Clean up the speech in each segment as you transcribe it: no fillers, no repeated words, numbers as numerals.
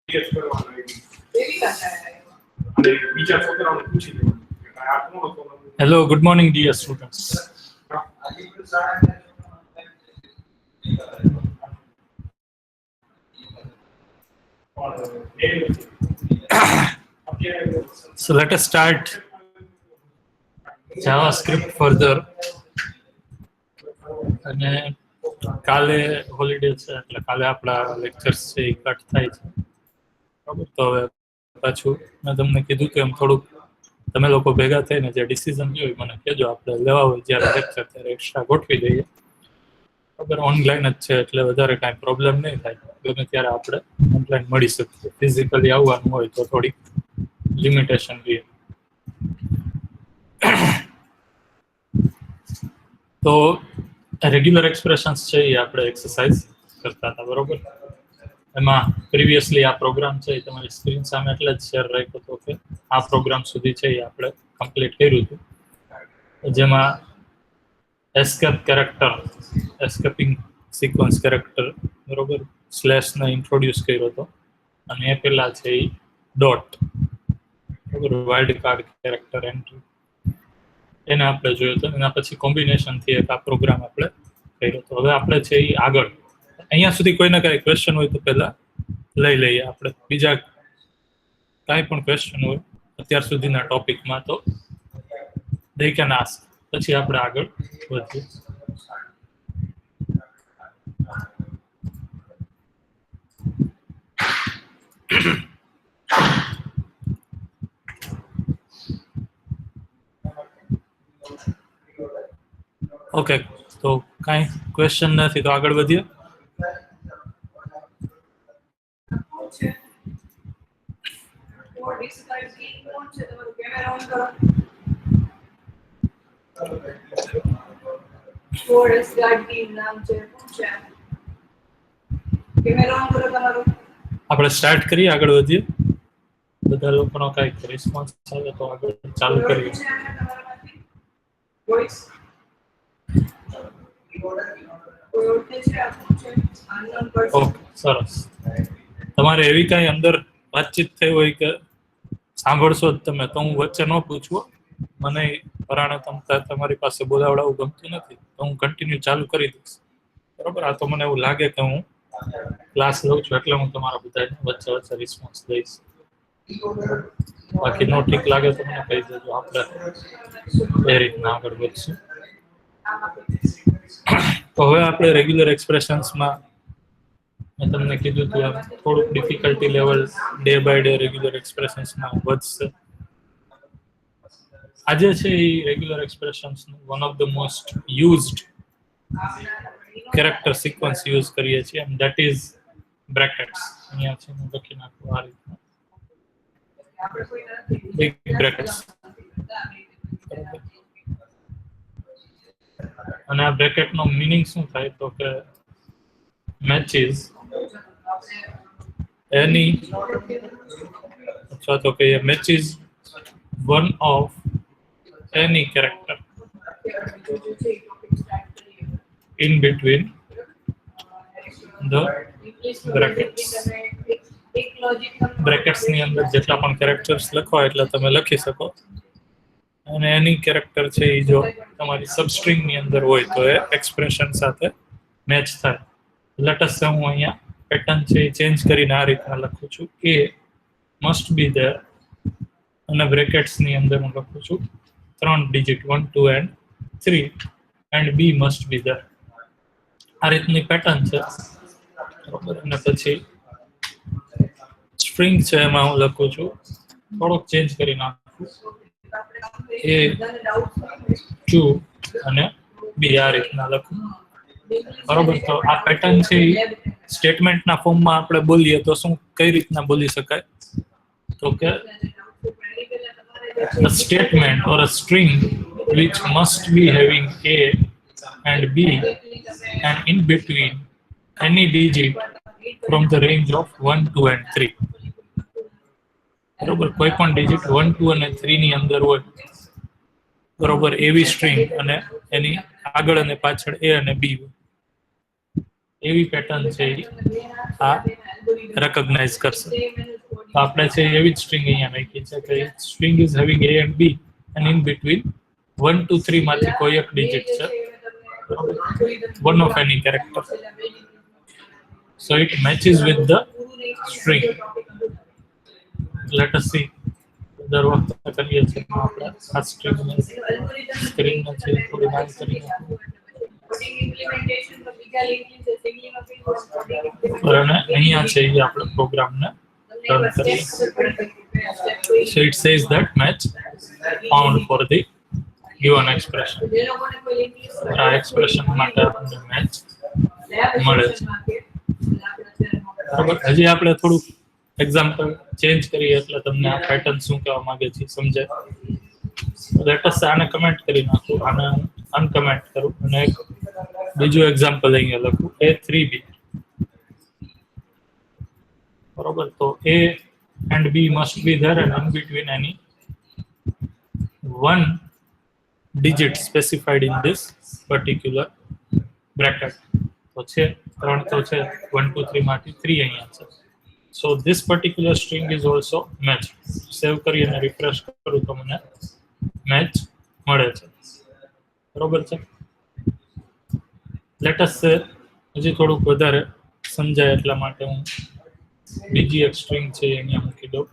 Test કરવાનો અને બીજા છોકરાઓને પૂછી લેવાનું કે આ કોણ હતો. Hello, good morning dear students. So let us start JavaScript further. અને કાલે હોલિડે છે એટલે કાલે આપણા લેક્ચર્સ છે એ કટ થાય છે. બરાબર, તો હવે પાછું મેં તમને કીધું કે એમ થોડુંક તમે લોકો ભેગા થઈને જે ડિસિઝન લ્યો મને કહેજો, આપણે લેવા હોય જ્યારે લેક્ચર ત્યારે એક્સ્ટ્રા ગોઠવી દઈએ. બરાબર, ઓનલાઈન જ છે એટલે વધારે કાંઈ પ્રોબ્લેમ નહીં થાય. ગમે ત્યારે આપણે ઓનલાઈન મળી શકીએ. ફિઝિકલી આવવાનું હોય તો થોડીક લિમિટેશન રહે. તો રેગ્યુલર એક્સપ્રેશન્સ છે એ આપણે એક્સરસાઇઝ કરતા હતા. બરોબર, એમાં પ્રિવિયસલી આ પ્રોગ્રામ છે એ તમારી સ્ક્રીન સામે એટલે જ શેર રાખ્યો હતો કે આ પ્રોગ્રામ સુધી છે એ આપણે કમ્પ્લીટ કર્યું હતું, જેમાં એસ્કેપ કેરેક્ટર, એસ્કેપિંગ સિક્વન્સ કેરેક્ટર, બરોબર, સ્લેશને ઇન્ટ્રોડ્યુસ કર્યો હતો. અને એ પહેલા છે એ ડોટ, બરોબર, વાઇલ્ડ કાર્ડ કેરેક્ટર એન્ટ્રી, એને આપણે જોયું હતું. એના પછી કોમ્બિનેશનથી એક આ પ્રોગ્રામ આપણે કર્યો હતો. હવે આપણે છે એ આગળ અહીંયા સુધી કોઈને કાંઈ ક્વેશ્ચન હોય તો પહેલા લઈ લઈએ આપણે. બીજા કાંઈ પણ ક્વેશ્ચન હોય અત્યાર સુધીના ટોપિકમાં તો they can ask. પછી આપણે આગળ વધીએ. ઓકે, તો કાંઈ ક્વેશ્ચન નથી તો આગળ વધીએ. આપણે સ્ટાર્ટ કરીએ, આગળ વધીએ. બધા લોકોનો કાંઈક રિસ્પોન્સ આવે તો આગળ ચાલુ કરીએ. ઓકે, સરસ. તમારે એવી કાંઈ અંદર વાતચીત થઈ હોય કે સાંભળશો જ તમે તો હું વચ્ચે ન પૂછવું. મને પરાણે તમારી પાસે બોલાવડાવું ગમતું નથી તો હું કન્ટિન્યુ ચાલુ કરી દઈશ. બરોબર, આ તો મને એવું લાગે કે હું ક્લાસ લઉં છું એટલે હું તમારા બધાને વચ્ચે વચ્ચે રિસ્પોન્સ દઈશ. બાકી નો ઠીક લાગે તો મને કહી દેજો, આપણે એ રીતના આગળ વધશું. તો હવે આપણે રેગ્યુલર એક્સપ્રેશન્સમાં મેં તમને કીધું હતું એમ થોડુંક difficulty level day by day regular એક્સપ્રેશન્સમાં વધશે. આજે છે એ રેગ્યુલર એક્સપ્રેશન્સનું one of the most used character sequence use કરીએ છીએ એન્ડ ધેટ ઇઝ બ્રેકેટ્સ. અહીંયા છે હું લખી નાખું આ રીતના બિગ બ્રેકેટ્સ. અને આ બ્રેકેટનો મીનિંગ શું થાય તો કે મેચિસ એની અથવા તો કે matches one of any character in between the brackets. Brackets ની અંદર જેટલા પણ કેરેક્ટર્સ લખવા એટલે તમે લખી શકો. અને એની કેરેક્ટર છે એ જો તમારી સબસ્ટ્રિંગ ની અંદર હોય તો એ એક્સપ્રેશન સાથે મેચ થાય. લેટ અસ સે હું અહીંયા પેટર્ન છે એ ચેન્જ કરીને આ રીતના લખું છું એ મસ્ટ બી ધેર અને બ્રેકેટ્સ ની અંદર હું લખું છું 3 digit 1 2 and 3 and b must be there. આ રીતની પેટર્ન છે. બરોબર, અને પછી સ્ટ્રિંગ છે એમાં હું લખું છું થોડોક ચેન્જ કરી નાખું એ 2 અને બી આ રીતના લખું. બરોબર, તો આ પેટર્ન છે એ સ્ટેટમેન્ટના ફોર્મમાં આપણે બોલીએ તો શું કઈ રીતના બોલી શકાય તો કે a statement or a string which must be having a and b and in between any digit from the range of 1 2 and 3. બરોબર, કોઈ પણ ડિજિટ 1 2 અને 3 ની અંદર હોય. બરોબર, એવી સ્ટ્રિંગ અને એની આગળ અને પાછળ એ અને બી એવી પેટર્ન છે આ રેકોગ્નાઇઝ કરશે. તો આપણે છે એવી જ સ્ટ્રિંગ અહીંયા નાખી છે કે string is having a and b and in between 1 to 3 માંથી કોઈ એક ડિજિટ છે, one of any character, so it matches with the string. Let us see. દર વખતે કરીએ છીએ આપણે આ સ્ટ્રિંગ ને સ્ક્રીન માં છે થોડી નાની કરી અને અહીંયા છે એ આપણે પ્રોગ્રામ ને રન કરીએ. So it says that match found for the given expression. આ એક્સપ્રેશન માટે આપણને મેચ મળે છે. બરાબર. હજી આપણે થોડું એક્ઝામ્પલ ચેન્જ કરીએ એટલે તમને આ પેટર્ન શું કહેવા માંગે છે સમજાય. લેટ અસ આને કમેન્ટ કરી નાખું, આને અનકમેન્ટ કરું અને એક બીજું એક્ઝામ્પલ અહીંયા લખું a3b. બરોબર. તો a and b must be there and in between any one digit specified in this particular bracket. તો છે 3 તો છે 1 2 3 માંથી 3 અહીંયા છે. So this particular string is also matched. સેવ કરી અને રિફ્રેશ કરું તો મને મેચ મળે છે. બરોબર છે. લેટ અસ હજી થોડુંક વધારે સમજાય એટલા માટે હું બીજી એક સ્ટ્રિંગ છે અહીંયા મૂકી દઉં.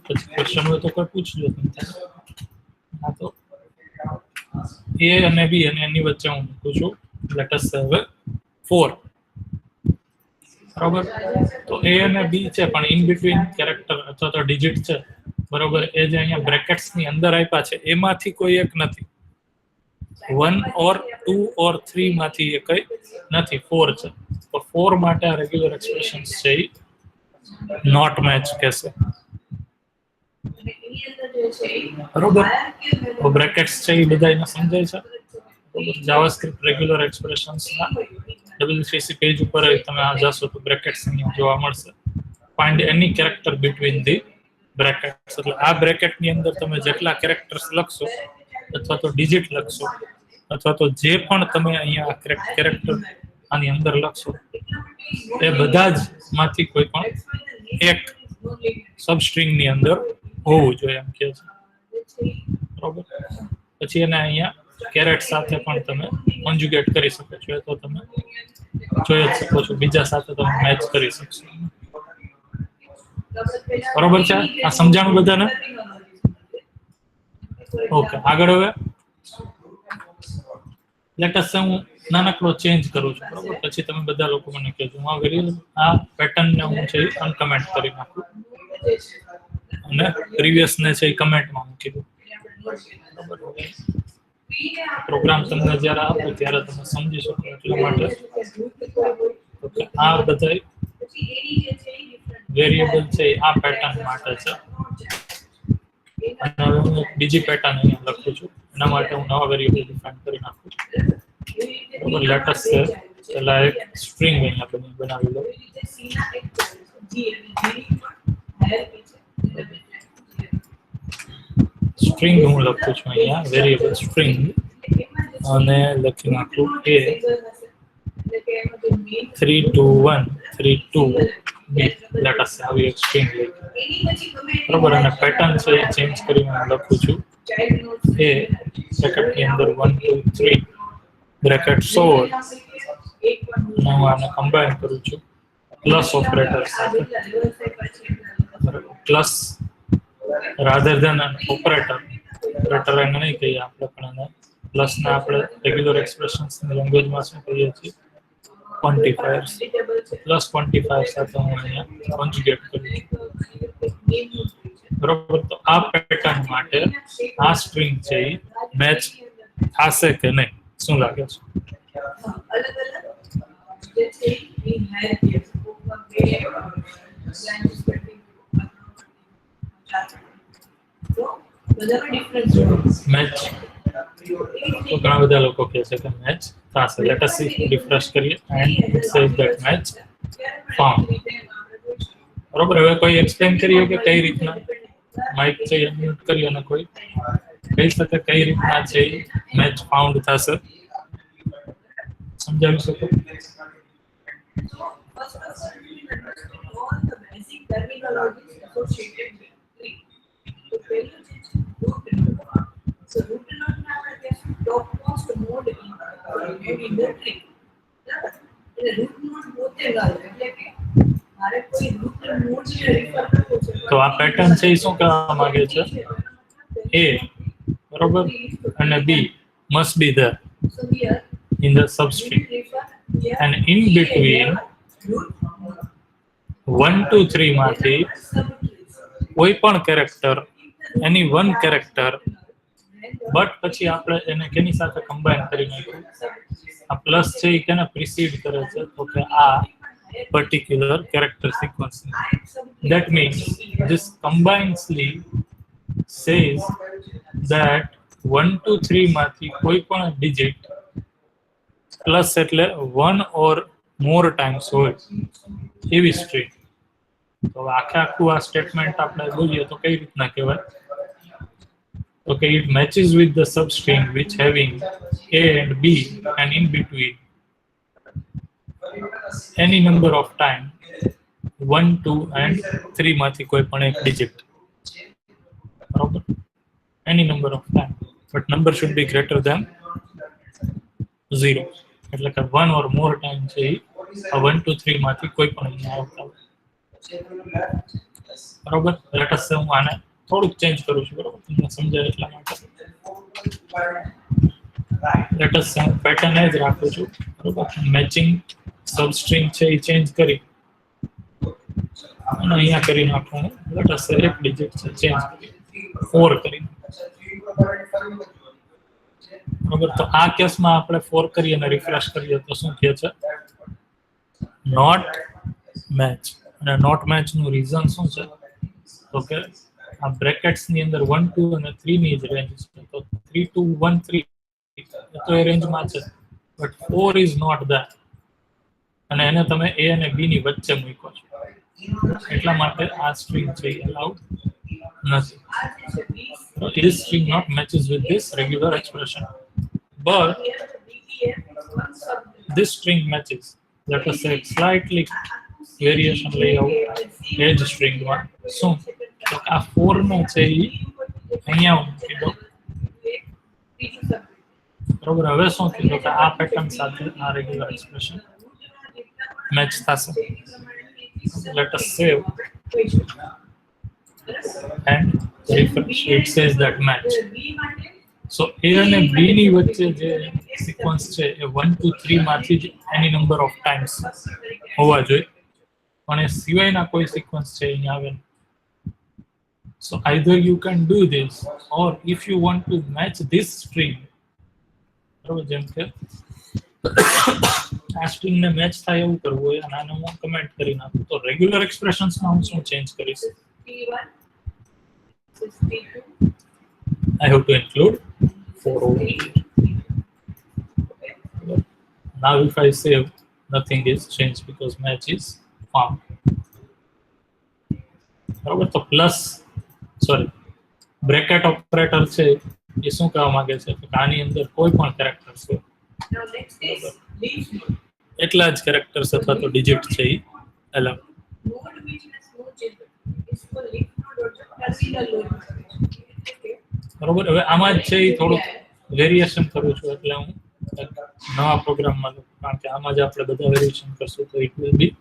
પછી ક્વેશ્ચન હોય તો કોઈ પૂછજો તમે. હા, તો a અને b અને એની વચ્ચે હું મૂકું છું લેટ અસ હવે 4. બરોબર. તો a અને b છે પણ ઇન બિટવીન કેરેક્ટર અથવા તો ડિજિટ છે. બરોબર. એ જે અહીંયા બ્રેકેટ્સ ની અંદર આપ્યા છે એમાંથી કોઈ એક નથી. 1 or 2 or 3 માંથી એ કઈ નથી, 4 છે. તો 4 માટે આ રેગ્યુલર એક્સપ્રેશન્સ છે નોટ મેચ કહેશે. બરોબર. તો બ્રેકેટ્સ છે એ બધાને સમજાય છે. બરોબર. જાવાસ્ક્રિપ્ટ રેગ્યુલર એક્સપ્રેશન્સ ના W3C પેજ ઉપર તમે આ જશો તો બ્રેકેટ્સ અહીંયા જોવા મળશે. Find any character between the brackets. એટલે આ બ્રેકેટ ની અંદર તમે જેટલા કેરેક્ટર્સ લખશો અથવા તો ડિજિટ લખશો અથવા તો જે પણ તમે અહીંયા કેરેક્ટર આની અંદર લખશો એ બધા જ માંથી કોઈ પણ એક સબસ્ટ્રિંગ ની અંદર હોવું જોઈએ એમ કહે છે. બરોબર. પછી એને અહીંયા કેરેટ સાથે પણ તમે કોન્જ્યુગેટ કરી શકો છો. એ તો તમે જોઈ જ શકો છો, બીજા સાથે તમે મેચ કરી શકશો. બરોબર છે. આ સમજાણું બધાને? ઓકે. આગળ હવે લેટેસ્ટ હું નાનકડો ચેન્જ કરું છું. બરોબર. પછી તમે બધા લોકો મને કહેજો. હું આ પેટર્ન ને હું છે અનકમેન્ટ કરી નાખું અને પ્રીવિયસ ને છે કમેન્ટમાં મૂકી દઉં. પ્રોગ્રામ તમને જ્યારે આપું ત્યારે તમે સમજી શકો એટલા માટે. આ બધા વેરિયેબલ છે આ પેટર્ન માટે છે. અને હવે હું બીજી પેટર્ન અહીંયા લખું છું. એના માટે હું નવા વેરિયેબલ ડિફાઇન કરી નાખું છું. બરોબર. લેટેસ્ટ છે પહેલા એક સ્ટ્રિંગ અહીંયા બનાવી લો. સ્ટ્રિંગ હું લખું છું અહીંયા વેરિયેબલ સ્ટ્રિંગ અને લખી નાખું a 32132 b. લેટેસ્ટ આવી એક સ્ટ્રિંગ લઈ. બરોબર. અને પેટર્ન છે એ ચેન્જ કરીને લખું છું a બ્રેકેટ ની અંદર 1 2 3 બ્રેકેટ 16 અને હું આને કમ્બાઈન કરું છું પ્લસ ઓપરેટર સાથે. પ્લસ રાધર ધેન ઓપરેટર એને નહીં કહીએ આપણે પણ એને પ્લસ ના આપણે રેગ્યુલર એક્સપ્રેશન્સ ની લેંગ્વેજમાં શું કહીએ છીએ ક્વોન્ટિફાયર્સ. પ્લસ ક્વોન્ટિફાયર સાથે હું અહીંયા કોન્જ્યુગેટ કરું છું. બરોબર. તો આ પેટર્ન માટે આ સ્ટ્રિંગ છે એ મેચ થશે કે નહીં શું લાગે છે? મેચ તો ઘણા બધા લોકો કહે છે કે મેચ થશે. Let S C. રિફ્રેશ કરીએ and it says that match found. બરોબર. હવે કોઈ એક્સપ્લેન કરીએ કે કઈ રીતના માઇક છે મ્યુટ કરી અને કોઈ કહી શકે કઈ રીતના છે મેચ ફાઉન્ડ થશે? સમજાવી શકો? First of all, we will understand all the basic terminologies associated with tree. So, પહેલું જે છે root node. So, root node ને આપણે કહેશું topmost node in the tree. બરાબર? એટલે root node પોતે જ આવે. એટલે કે મારે કોઈ root node ને refer કરવો છે. તો આ પેટર્ન છે એ શું કહેવા માંગે છે? A બરોબર અને B must be there So, here in the substring we refer here and in between root 1 2 3 માંથી subtrees. કોઈ પણ character any one character but પછી આપણે એને કેની સાથે કમ્બાઈન કરી નાખ્યું આ પ્લસ છે એ કેને પ્રિસીડ કરે છે તો કે આ particular character sequence. That means this combinedly says that 1 2 3 માંથી કોઈ પણ ડિજિટ પ્લસ એટલે 1 or more times હોય એવી સ્ટ્રિંગ. તો આખું આ સ્ટેટમેન્ટ આપણે બોલીએ તો કઈ રીતના કહેવાય? Okay, it matches with the substring which having A and B and in between any number of time 1 2 and 3 માંથી કોઈ પણ એક ડિજિટ બરોબર any number of time but number should be greater than 0 એટલે કે 1 or more time છે આ 1 2 3 માંથી કોઈ પણ આવતા હોય બરોબર. લેટ અસ હું આને થોડુંક ચેન્જ કરું છું બરોબર તમને સમજાય એટલા માટે. લેટ અસ હું પેટર્ન જ રાખું છું બરોબર. મેચિંગ સબસ્ટ્રિંગ છે એ ચેન્જ કરી અને અહીંયા કરી નાખું. લેટ અસ એક ડિજિટ છે ચેન્જ કરી 4 કરી બરોબર. તો આ કેસમાં આપણે 4 કરી અને રિફ્રેશ કરીએ તો શું કહે છે? Not match. અને નોટ મેચ નું રીઝન શું છે? તો કે આ બ્રેકેટ્સ ની અંદર 1 2 અને 3 ની જ રેન્જ છે. તો 3 2 1 3 તો એ રેન્જમાં છે બટ 4 ઇઝ નોટ ધેટ અને એને તમે A અને B ની વચ્ચે મૂકો છો એટલા માટે આ સ્ટ્રિંગ છે એ અલાઉડ નથી. So this string not matches with this regular expression but this string matches. Let us say slightly variation layout edge string one. So આ 4 નો છે એ અહીંયા મૂકી દો બરોબર. હવે શું થયું કે આ પેટર્ન સાથે આ રેગ્યુલર એક્સપ્રેશન મેચ થશે. Let us save and refresh. It says that match. So A અને B ની વચ્ચે જે સિક્વન્સ છે એ 1 2 3 માંથી જ એની નંબર ઓફ ટાઈમ્સ હોવા જોઈએ પણ એ સિવાયના કોઈ સિક્વન્સ છે અહીંયા આવે. So either you can do this or if you want to match this string બરોબર જેમ કે આ સ્ટ્રિંગ ને મેચ થાય એવું કરવું હોય અને આને હું કમેન્ટ કરી નાખું તો રેગ્યુલર એક્સપ્રેશન્સ માં હું શું ચેન્જ કરીશ? I have to include 4 over here. Now if I save, nothing is changed because match is found. બરોબર. તો પ્લસ બ્રેકેટ ઓપરેટર છે એ શું કહેવા માંગે છે કે આની અંદર કોઈ પણ કેરેક્ટર્સ હોય એટલા જ કેરેક્ટર્સ અથવા તો ડિજિટ છે એ અલાઉ. બરોબર. હવે આમાં જ છે એ થોડુંક વેરિએશન કરું છું એટલે હું નવા પ્રોગ્રામમાં લઉં કારણ કે આમાં જ આપણે બધા વેરિએશન કરશું તો it will be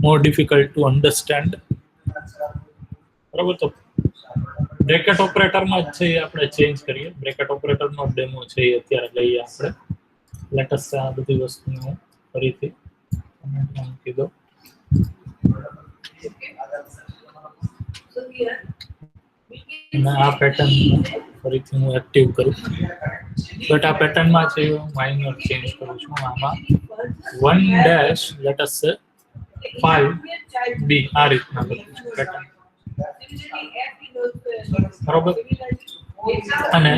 more difficult to understand. બરોબર. તો બ્રેકેટ ઓપરેટરમાં જ છે એ આપણે ચેન્જ કરીએ. બ્રેકેટ ઓપરેટરનો ડેમો છે એ અત્યારે લઈએ આપણે. લેટેસ્ટ આ બધી વસ્તુને હું ફરીથી મૂકી દઉં. અને આ પેટર્ન ફરીથી હું એક્ટિવ કરું બટ આ પેટર્નમાં છે હું માઇનર ચેન્જ કરું છું. આમાં 1 ડેશ લેટ અસ સે 5 B આ રીતના લખું છું પેટર્ન બરોબર. અને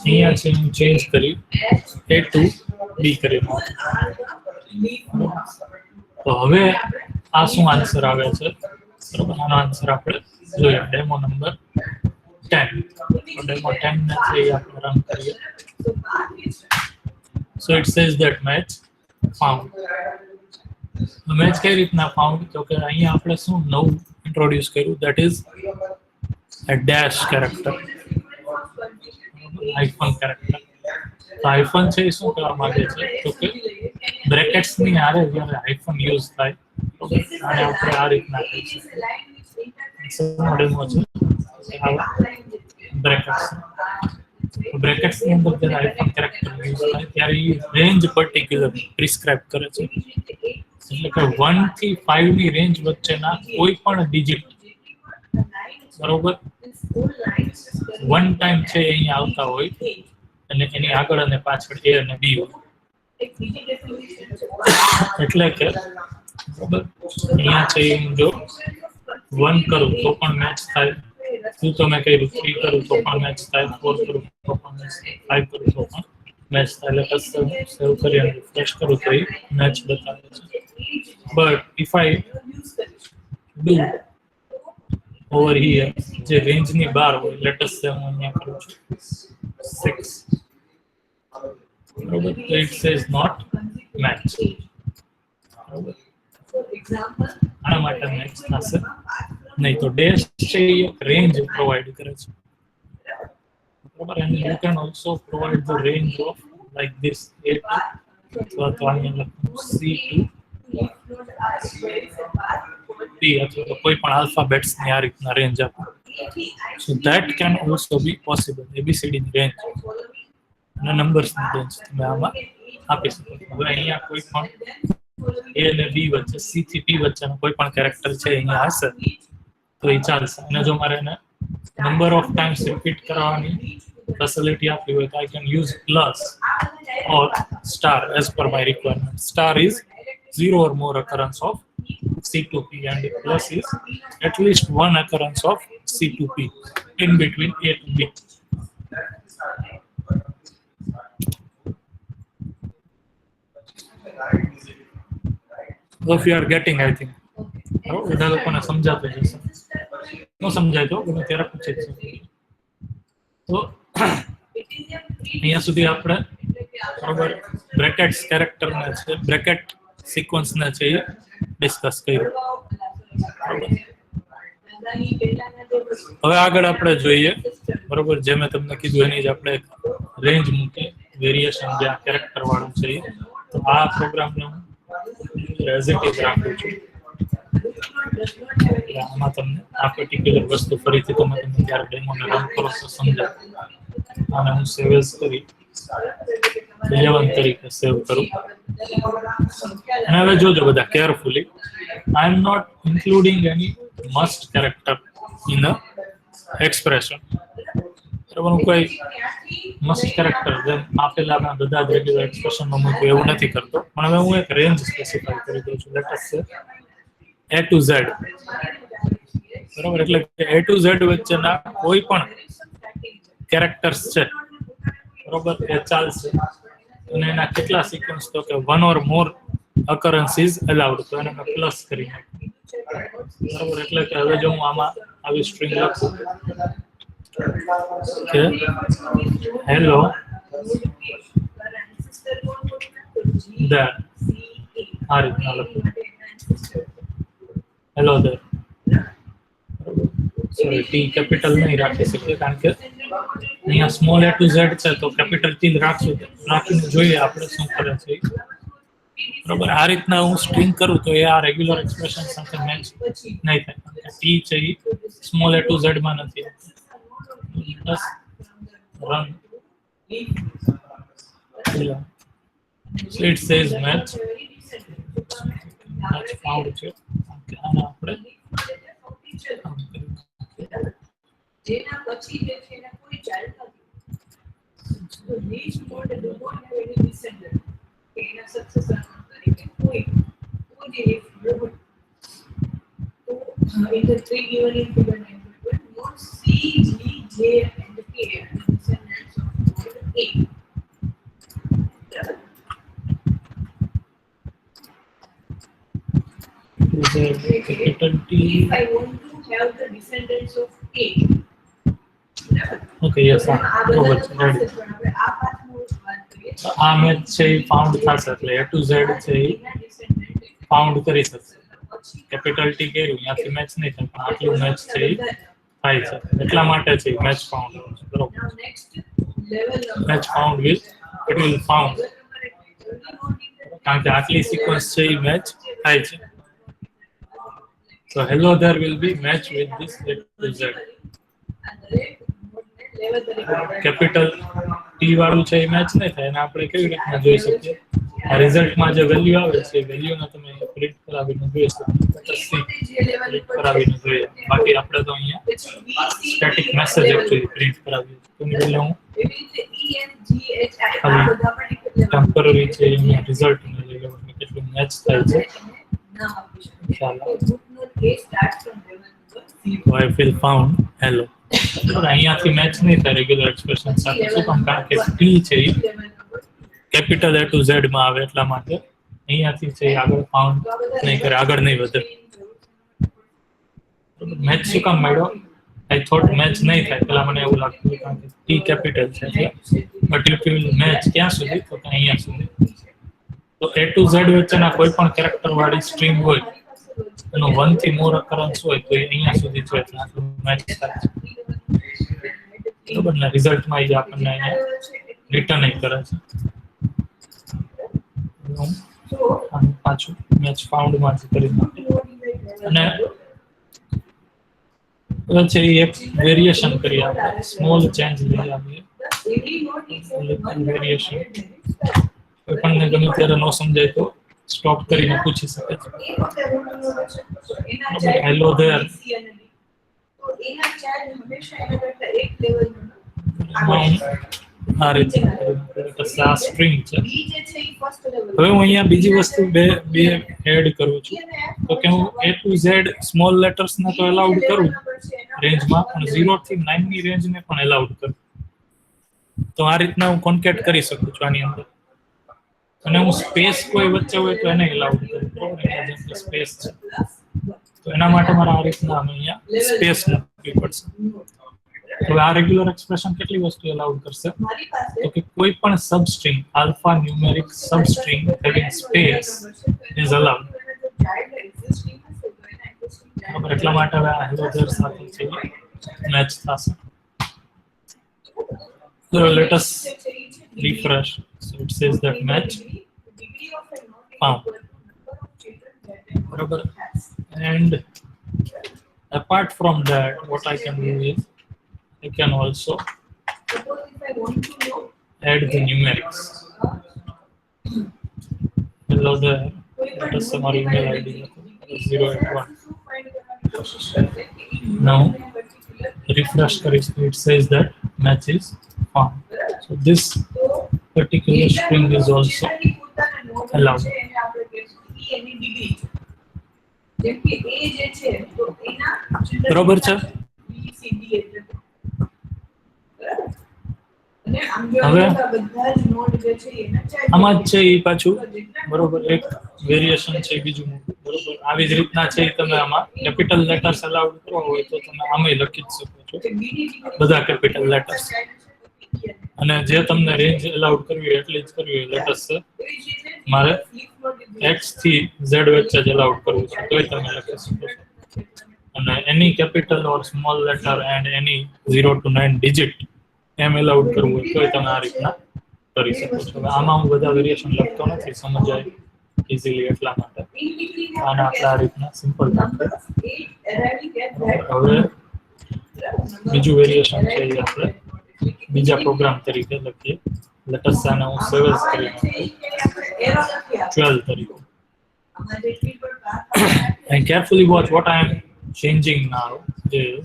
અહીંયા છે હું ચેન્જ કરી A to B કરી નાખું. તો હવે આ શું આન્સર આવે છે બરોબર. આનો આન્સર આપણે જોઈએ ડેમો નંબર 10. તો ડેમો 10 ને છે આપણે રન કરીએ. So it says that match found. Match કઈ રીતના ફાઉન્ડ તો કે અહીંયા આપણે શું નવું ઇન્ટ્રોડ્યુસ કર્યું, that is a dash character, hyphen character. તો હાઇફન છે એ શું કરવા માંગે છે તો કે બ્રેકેટ્સ ની હારે જ્યારે હાઇફન યુઝ થાય તો આને આપણે આ રીતના કહી શકીએ. ડેમો છે બ્રેકેટ્સ. બ્રેકેટ્સ ની અંદર જ્યારે હાઇફન કેરેક્ટર યુઝ થાય ત્યારે એ રેન્જ પર્ટિક્યુલર પ્રિસ્ક્રાઇબ કરે છે. એટલે કે 1 થી 5 ની રેન્જ વચ્ચેના કોઈ પણ ડિજિટ, બરોબર, 1 ટાઈમ છે અહીંયા આવતા હોય અને એની આગળ અને પાછળ A અને B હોય. એટલે કે બરાબર અહીંયા છે જો 1 કરું તો પણ મેચ થાય, 2 તો મેં કર્યું, 3 કરું તો પણ મેચ થાય, 4 કરું તો પણ મેચ થાય, 5 કરું તો પણ મેચ થાય. એટલે સેવ કરી અને રિફ્રેશ કરું તો એ મેચ બતાવે છે. But if I do over here જે રેન્જ ની બહાર હોય, લેટેસ્ટ સે હું અહીંયા કરું છું 6, બરોબર, તો ઇટ સેઝ નોટ મેચ. બરોબર, આના માટે મેચ થશે નહીં. તો ડેશ છે એ રેન્જ પ્રોવાઈડ કરે છે, બરોબર. And you can also provide the range of like this A2 અથવા તો અહીંયા લખું C2 P અથવા તો કોઈ પણ આલ્ફાબેટ્સ ની આ રીતના રેન્જ આપો. So that can also B possible. ABCD ની રેન્જ અને નંબર્સ ની રેન્જ તમે આમાં આપી શકો. હવે અહીંયા કોઈ પણ A અને B વચ્ચે, C થી P વચ્ચેનો કોઈ પણ કેરેક્ટર છે અહીંયા હશે તો એ ચાલશે. અને જો મારે એને નંબર ઓફ ટાઈમ્સ રિપીટ કરવાની ફેસિલિટી આપવી હોય તો I can use plus or star as per my requirement. Star is 0 or more occurrence of C2P and plus is at least 1 occurrence of C2P in between A to B. If you are getting, I think. બધા લોકોને સમજાતું જશે. ન સમજાય તો ગમે ત્યારે પૂછી જ શકીએ. તો અહીંયા સુધી આપણે બરોબર બ્રેકેટ્સ કેરેક્ટરને છે, બ્રેકેટ સિક્વન્સને છે એ ડિસ્કસ કર્યું. હવે આગળ આપણે જોઈએ, બરોબર, જે મેં તમને કીધું એની જ આપણે રેન્જ મૂકીએ, વેરિએશન જે આ કેરેક્ટર વાળું છે એ. તો આ પ્રોગ્રામને હું એઝ ઇટ ઇઝ રાખું છું. આમાં તમને આ પર્ટિક્યુલર વસ્તુ ફરીથી તમે જ્યારે ડેમોને રન કરો તો સમજાય. આને હું સેવ એઝ કરી 11 તરીકે સેવ કરું. અને હવે જોજો બધા carefully, I am not including any must character in a expression. બરાબર, હું કોઈ મસ્ટ કેરેક્ટર જેમ આપેલા બધા જ રેગ્યુલર એક્સપ્રેશનમાં મૂકું એવું નથી કરતો, પણ હવે હું એક રેન્જ સ્પેસિફાઈ કરી દઉં છું. લેટ અસ સે A to Z, બરાબર. એટલે કે A to Z વચ્ચેના કોઈ પણ કેરેક્ટર્સ છે, બરોબર, એ ચાલશે. અને એના કેટલા સિક્વન્સ તો કે 1 or more occurrences allowed, તો એને મેં પ્લસ કરી નાખ્યું, બરાબર. એટલે કે હવે જો હું આમાં આવી સ્ટ્રિંગ લખું કે હેલો there, આ રીતના લખું hello there, sorry T capital નહીં રાખી શકીએ કારણ કે અહીંયા સ્મોલ A to Z છે, તો કેપિટલ ટી રાખીને જોઈએ આપણે શું કરે છે, બરોબર. આ રીતના હું સ્ટ્રિંગ કરું તો એ આ રેગ્યુલર એક્સપ્રેશન સાથે મેચ નહીં થાય. ટી છે એ સ્મોલ A to Z માં નથી. બસ run, so it says match found છે. આને આપણે જેના પછી જે છે એના કોઈ ચાઇલ્ડ નથી. તો these mode do not have any descendant. એના સક્સેસર તરીકે કોઈ if robot. તો in the three given in figure 9.1, node C, G, J and K are the descendants of node A. capital T. If I want to have the descendants of A. Okay, yes, આ over. બધા આપણે આ પાથમાં વાત કરીએ આ match છે એ found થશે એટલે A to Z છે એ ફાઉન્ડ કરી શકશે. કેપિટલ ટી કર્યું ત્યાંથી મેચ નહીં થાય પણ આટલું મેચ છે એ થાય છે એટલા માટે છે મેચ ફાઉન્ડ બરોબર. Match found with it will found કારણ કે આટલી સિક્વન્સ છે એ મેચ થાય છે. So hello there will be match with this A to Z. Capital T વાળું છે એ મેચ નહીં થાય અને આપણે કેવી રીતના જોઈ શકીએ આ રિઝલ્ટમાં જે વેલ્યુ આવે છે એ વેલ્યુને તમે પ્રિન્ટ કરાવીને જોઈ શકો પ્રિન્ટ કરાવીને જોઈએ. બાકી આપણે તો અહીંયા સ્ટેટિક મેસેજ એકચ્યુઅલી પ્રિન્ટ કરાવીએ છીએ એટલે હું ટેમ્પરરી છે અહીંયા રિઝલ્ટને લઈ લઉં કેટલું મેચ થાય છે. ચાલો I feel found hello. અહીંયાથી મેચ નહીં થાય રેગ્યુલર એક્સપ્રેશન સાથે. શું કામ? કારણ કે ટી છે એ કેપિટલ A to Z માં આવે એટલા માટે અહીંયાથી છે આગળ ફાઉન્ડ નહીં કરે, આગળ નહીં વધે. મેચ શું કામ મળ્યો? આઈ થોટ મેચ નહીં થાય પેલા મને એવું લાગતું કારણ કે ટી કેપિટલ છે એટલે બટ ઇટ વિલ મેચ ક્યાં સુધી તો અહીંયા સુધી. તો A to Z વચ્ચેના કોઈ પણ કેરેક્ટર વાળી સ્ટ્રિંગ હોય એનો 1 થી મોર અકરન્સ હોય તો અહીંયા સુધી છે એટલે આટલું મેચ થાય છે બરોબર ને. રિઝલ્ટમાં એ આપણને અહીંયા રિટર્ન કરે છે. પાછું મેચ ફાઉન્ડ માંથી કરી અને છે એક વેરિએશન કરી આપણે સ્મોલ ચેન્જ લઈ આવીએ. વેરિએશન આપણને ગમે ત્યારે ન સમજાય તો સ્ટોપ કરીને પૂછી શકે છે. હેલો ધેર આ રીતે આ સ્ટ્રિંગ છે. હવે હું અહીંયા બીજી વસ્તુ બે એડ કરું છું તો કે હું A to Z small letters ને તો એલાઉડ કરું રેન્જમાં પણ 0 થી 9 ની રેન્જને પણ એલાઉડ કરું. તો આ રીતના હું કોન્કેટ કરી શકું છું આની અંદર. અને હું સ્પેસ કોઈ વચ્ચે હોય તો એને એલાઉડ કરું બરોબર. જેમ કે સ્પેસ છે તો એના માટે મારે આ રીતના અહીંયા સ્પેસ મૂકવી પડશે. હવે આ રેગ્યુલર એક્સપ્રેશન કેટલી વસ્તુ એલાઉડ કરશે તો કે કોઈ પણ substring alpha numeric substring having space is allowed બરાબર. એટલા માટે હવે આ હેલો ધેર સાથે છે મેચ થશે. So let us refresh. So it says that match found. Barabar. And apart from that, what I can do is I can also add the numerics. Hello there. Let us some email ID 081. Now refresh it says that match is found. So this particular string is also allowed. બરોબર છે. હવે આમાં જ છે એ પાછું બરોબર એક variation છે બીજું બરોબર. આવી જ રીતના છે તમે આમાં કેપિટલ લેટર્સ અલાઉડ કરવા હોય તો તમે આમાં લખી જ શકો છો બધા કેપિટલ લેટર્સ. અને જે તમને રેન્જ અલાઉડ કરવી એટલી જ કરવી લેટર્સ છે. મારે x થી z વચ્ચે જ અલાઉડ કરવું છે તોય તમે લખી શકો છો. અને એની capital or small letter and any 0 to 9 digit એમ અલાઉડ કરવું હોય તોય તમે આ રીતના કરી શકો છો. આમાં હું બધા વેરિએશન લખતો નથી સમજાય ઇઝીલી એટલા માટે આને આપણે આ રીતના સિમ્પલ હવે બીજું વેરિએશન છે એ આપણે બીજા પ્રોગ્રામ તરીકે લખીએ. લેટર્સ આને હું સેવ કરી 12 તરીકે. And carefully watch what I am changing now is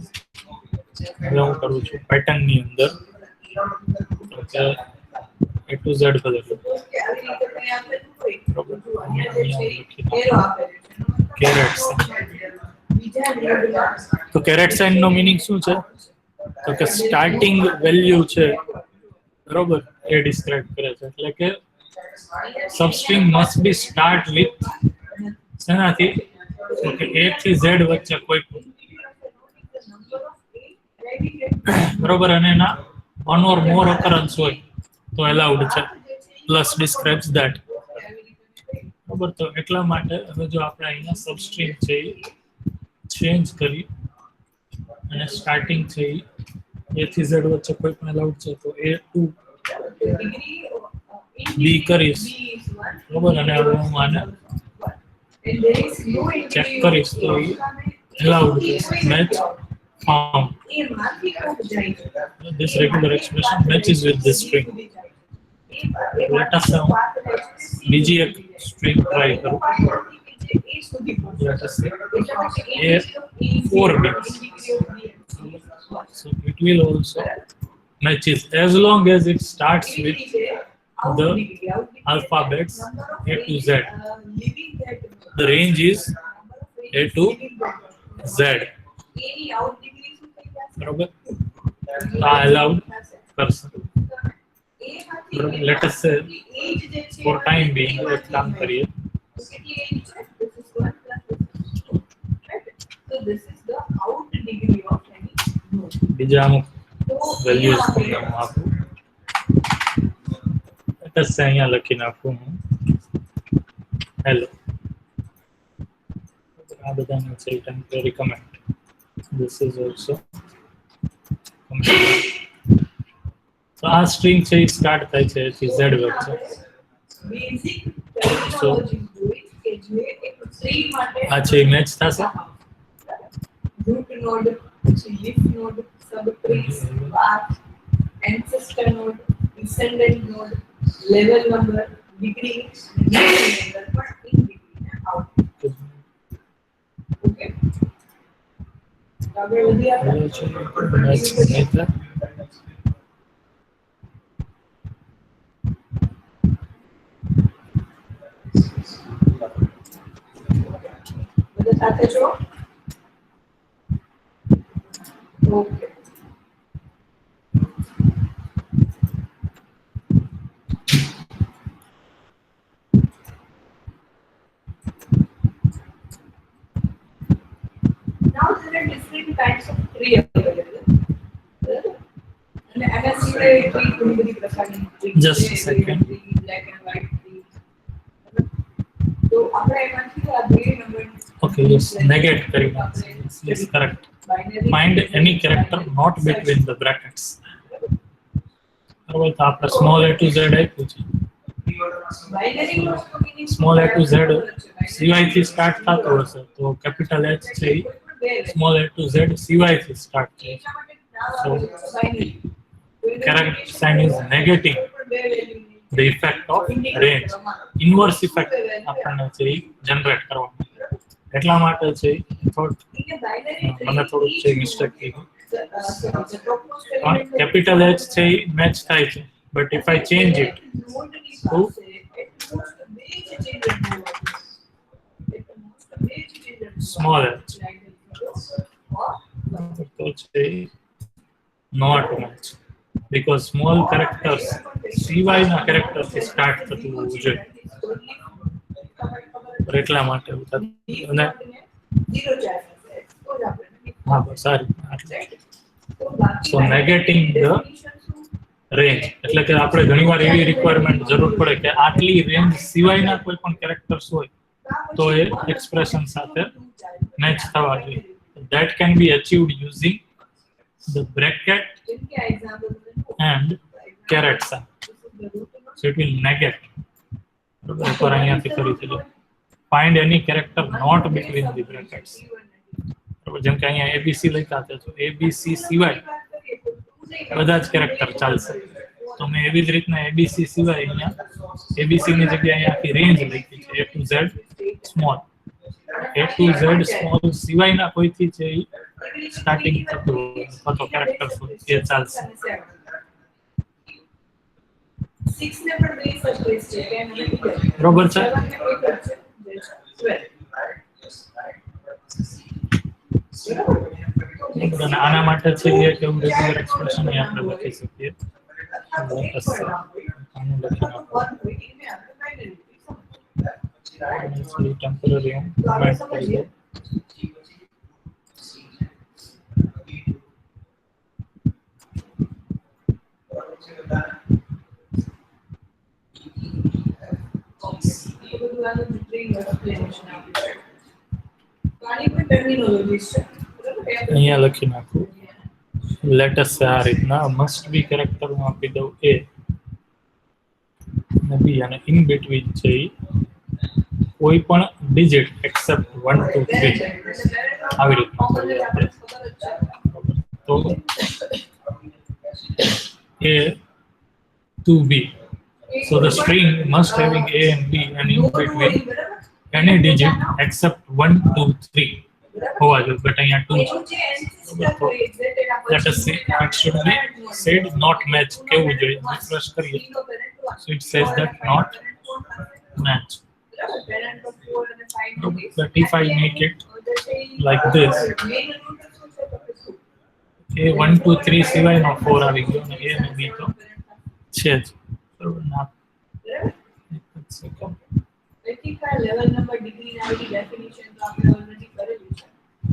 હવે હું કરું છું પેટર્ન ની અંદર A to Z બદલું કેરેટ. તો કેરેટ સાઇન નો મીનિંગ શું છે તો કે સ્ટાર્ટિંગ વેલ્યુ છે બરોબર એ ડિસ્ક્રાઇબ કરે છે. એટલે કે substring must be start with શેનાથી તો કે A થી Z વચ્ચે કોઈ બરોબર અને એના 1 or more occurrence હોય તો એલાઉડ છે. plus describes that. બરાબર, તો એટલા માટે હવે જો આપણે અહીંયા સબસ્ટ્રીંગ છે ચેન્જ કરી અને સ્ટાર્ટિંગ છે એ થી ઝેડ વચ્ચે કોઈ પણ અલાઉડ છે તો એ ટુ બી કરીશ, બરાબર, અને હવે હું આને ચેક કરીશ તો allowed match found. This regular expression matches with this string. Let us now બીજી એક string try કરું. Let us say A4 bits. So it will also matches as long as it starts with the alphabets A to Z. The range is A to Z. બરોબર, તો આ allowed person. બરોબર, let us say for time being એક કામ કરીએ, બીજા અમુક values તમને હું આપું. let us say અહીંયા લખી નાખું હું હેલો. આ બધાને છે temporary comment. this is also comment. તો આ સ્ટ્રિંગ છે એ સ્ટાર્ટ થાય છે એથી ઝેડ વચ્ચે. So આ છે મેચ થશે. root node, leaf node, subtrace, path, ancestor node, descendant node, level number, degree, number, but in degree out. Okay. આગળ વધી આપણે બધા સાથે છો? Okay. Now there are different kinds of tree available. And I see the tree ઘણી બધી પ્રકારની tree. Just a second. Black and white tree. તો આપણે એમાંથી આ બે નંબર. Okay, yes, negate કરી નાખીએ. Yes, correct. Find any character not between the brackets. બરાબર, તો આપણે સ્મોલ a to z આપ્યું છે. સ્મોલ a to z સિવાય થી સ્ટાર્ટ થતો હશે તો કેપિટલ H છે સ્મોલ a to z સિવાય થી સ્ટાર્ટ થાય છે. So correct sign is negating the effect of range. Inverse effect આપણને છે જનરેટ કરવાનું. એટલા માટે છે મને થોડુંક છે મિસ્ટેક થઈ ગઈ. કેપિટલ H છે મેચ થાય છે, but if I change it to small h તો છે not match, because small characters સિવાયના કેરેક્ટરથી સ્ટાર્ટ થતું હોવું જોઈએ. એટલા માટે અને હા બસ સારી. સો નેગેટિંગ ધ રેન્જ એટલે કે આપણે ઘણીવાર એવી રિક્વાયરમેન્ટ જરૂર પડે કે આટલી રેન્જ સિવાયના કોઈ પણ કેરેક્ટર્સ હોય તો એ એક્સપ્રેશન સાથે મેચ થવા જોઈએ. That can be achieved using the bracket and caret sign. So it will negate. બરાબર, એકવાર અહીંયાથી ફરીથી લો. Find any character not between the brackets. બરાબર, જેમ કે અહીંયા એબીસી લખ્યા છે તો એબીસી સિવાય બધા જ કેરેક્ટર ચાલશે. તો મેં એવી જ રીતના એબીસી સિવાય અહીંયા એબીસી ની જગ્યાએ અહીંયાથી રેન્જ લખી છે A to Z small. A to Z small સિવાયના કોઈથી છે સ્ટાર્ટિંગ થતું હોય અથવા તો કેરેક્ટર્સ હોય એ ચાલશે. 6 ને પણ બે સરફેસ છે કે બરોબર છે. 7 ને કોઈ છે 12. અને આના માટે છે એક એવું રેગ્યુલર એક્સપ્રેશન અહીં આપણે લખી શકીએ. આનું લખી નાખો. ટેમ્પરરી કમેન્ટ કરી દો. બધું આનું ડિટેલ એક્સપ્લેનેશન આપ્યું છે. તો આની કોઈ ટર્મિનોલોજીસ છે બરાબર અહીંયા લખી નાખું લેટસ આ રીતના મસ્ટ બી કેરેક્ટરમાં આપી દઉં એ અને બી અને ઇન બિટવીન છે ઈ કોઈ પણ ડિજિટ એક્સેપ્ટ 1 2 3 આવી રીતના કરીએ આપણે. તો A to B. So the string must having A and B and in between any digit except 1 2 3 હોવા જોઈએ, but અહીંયા 2 છે. Let us see, it should be said not match કેવું જોઈએ. Refresh કરીએ so it says that not match. But if I make it like this, A 1 2 3 સિવાયનો 4 આવી ગયો અને A અને B તો છે જ. બરોબર ના એક second rectifier level number degree આવી ડેફિનિશન તો આપણે ઓલરેડી કરેલું છે.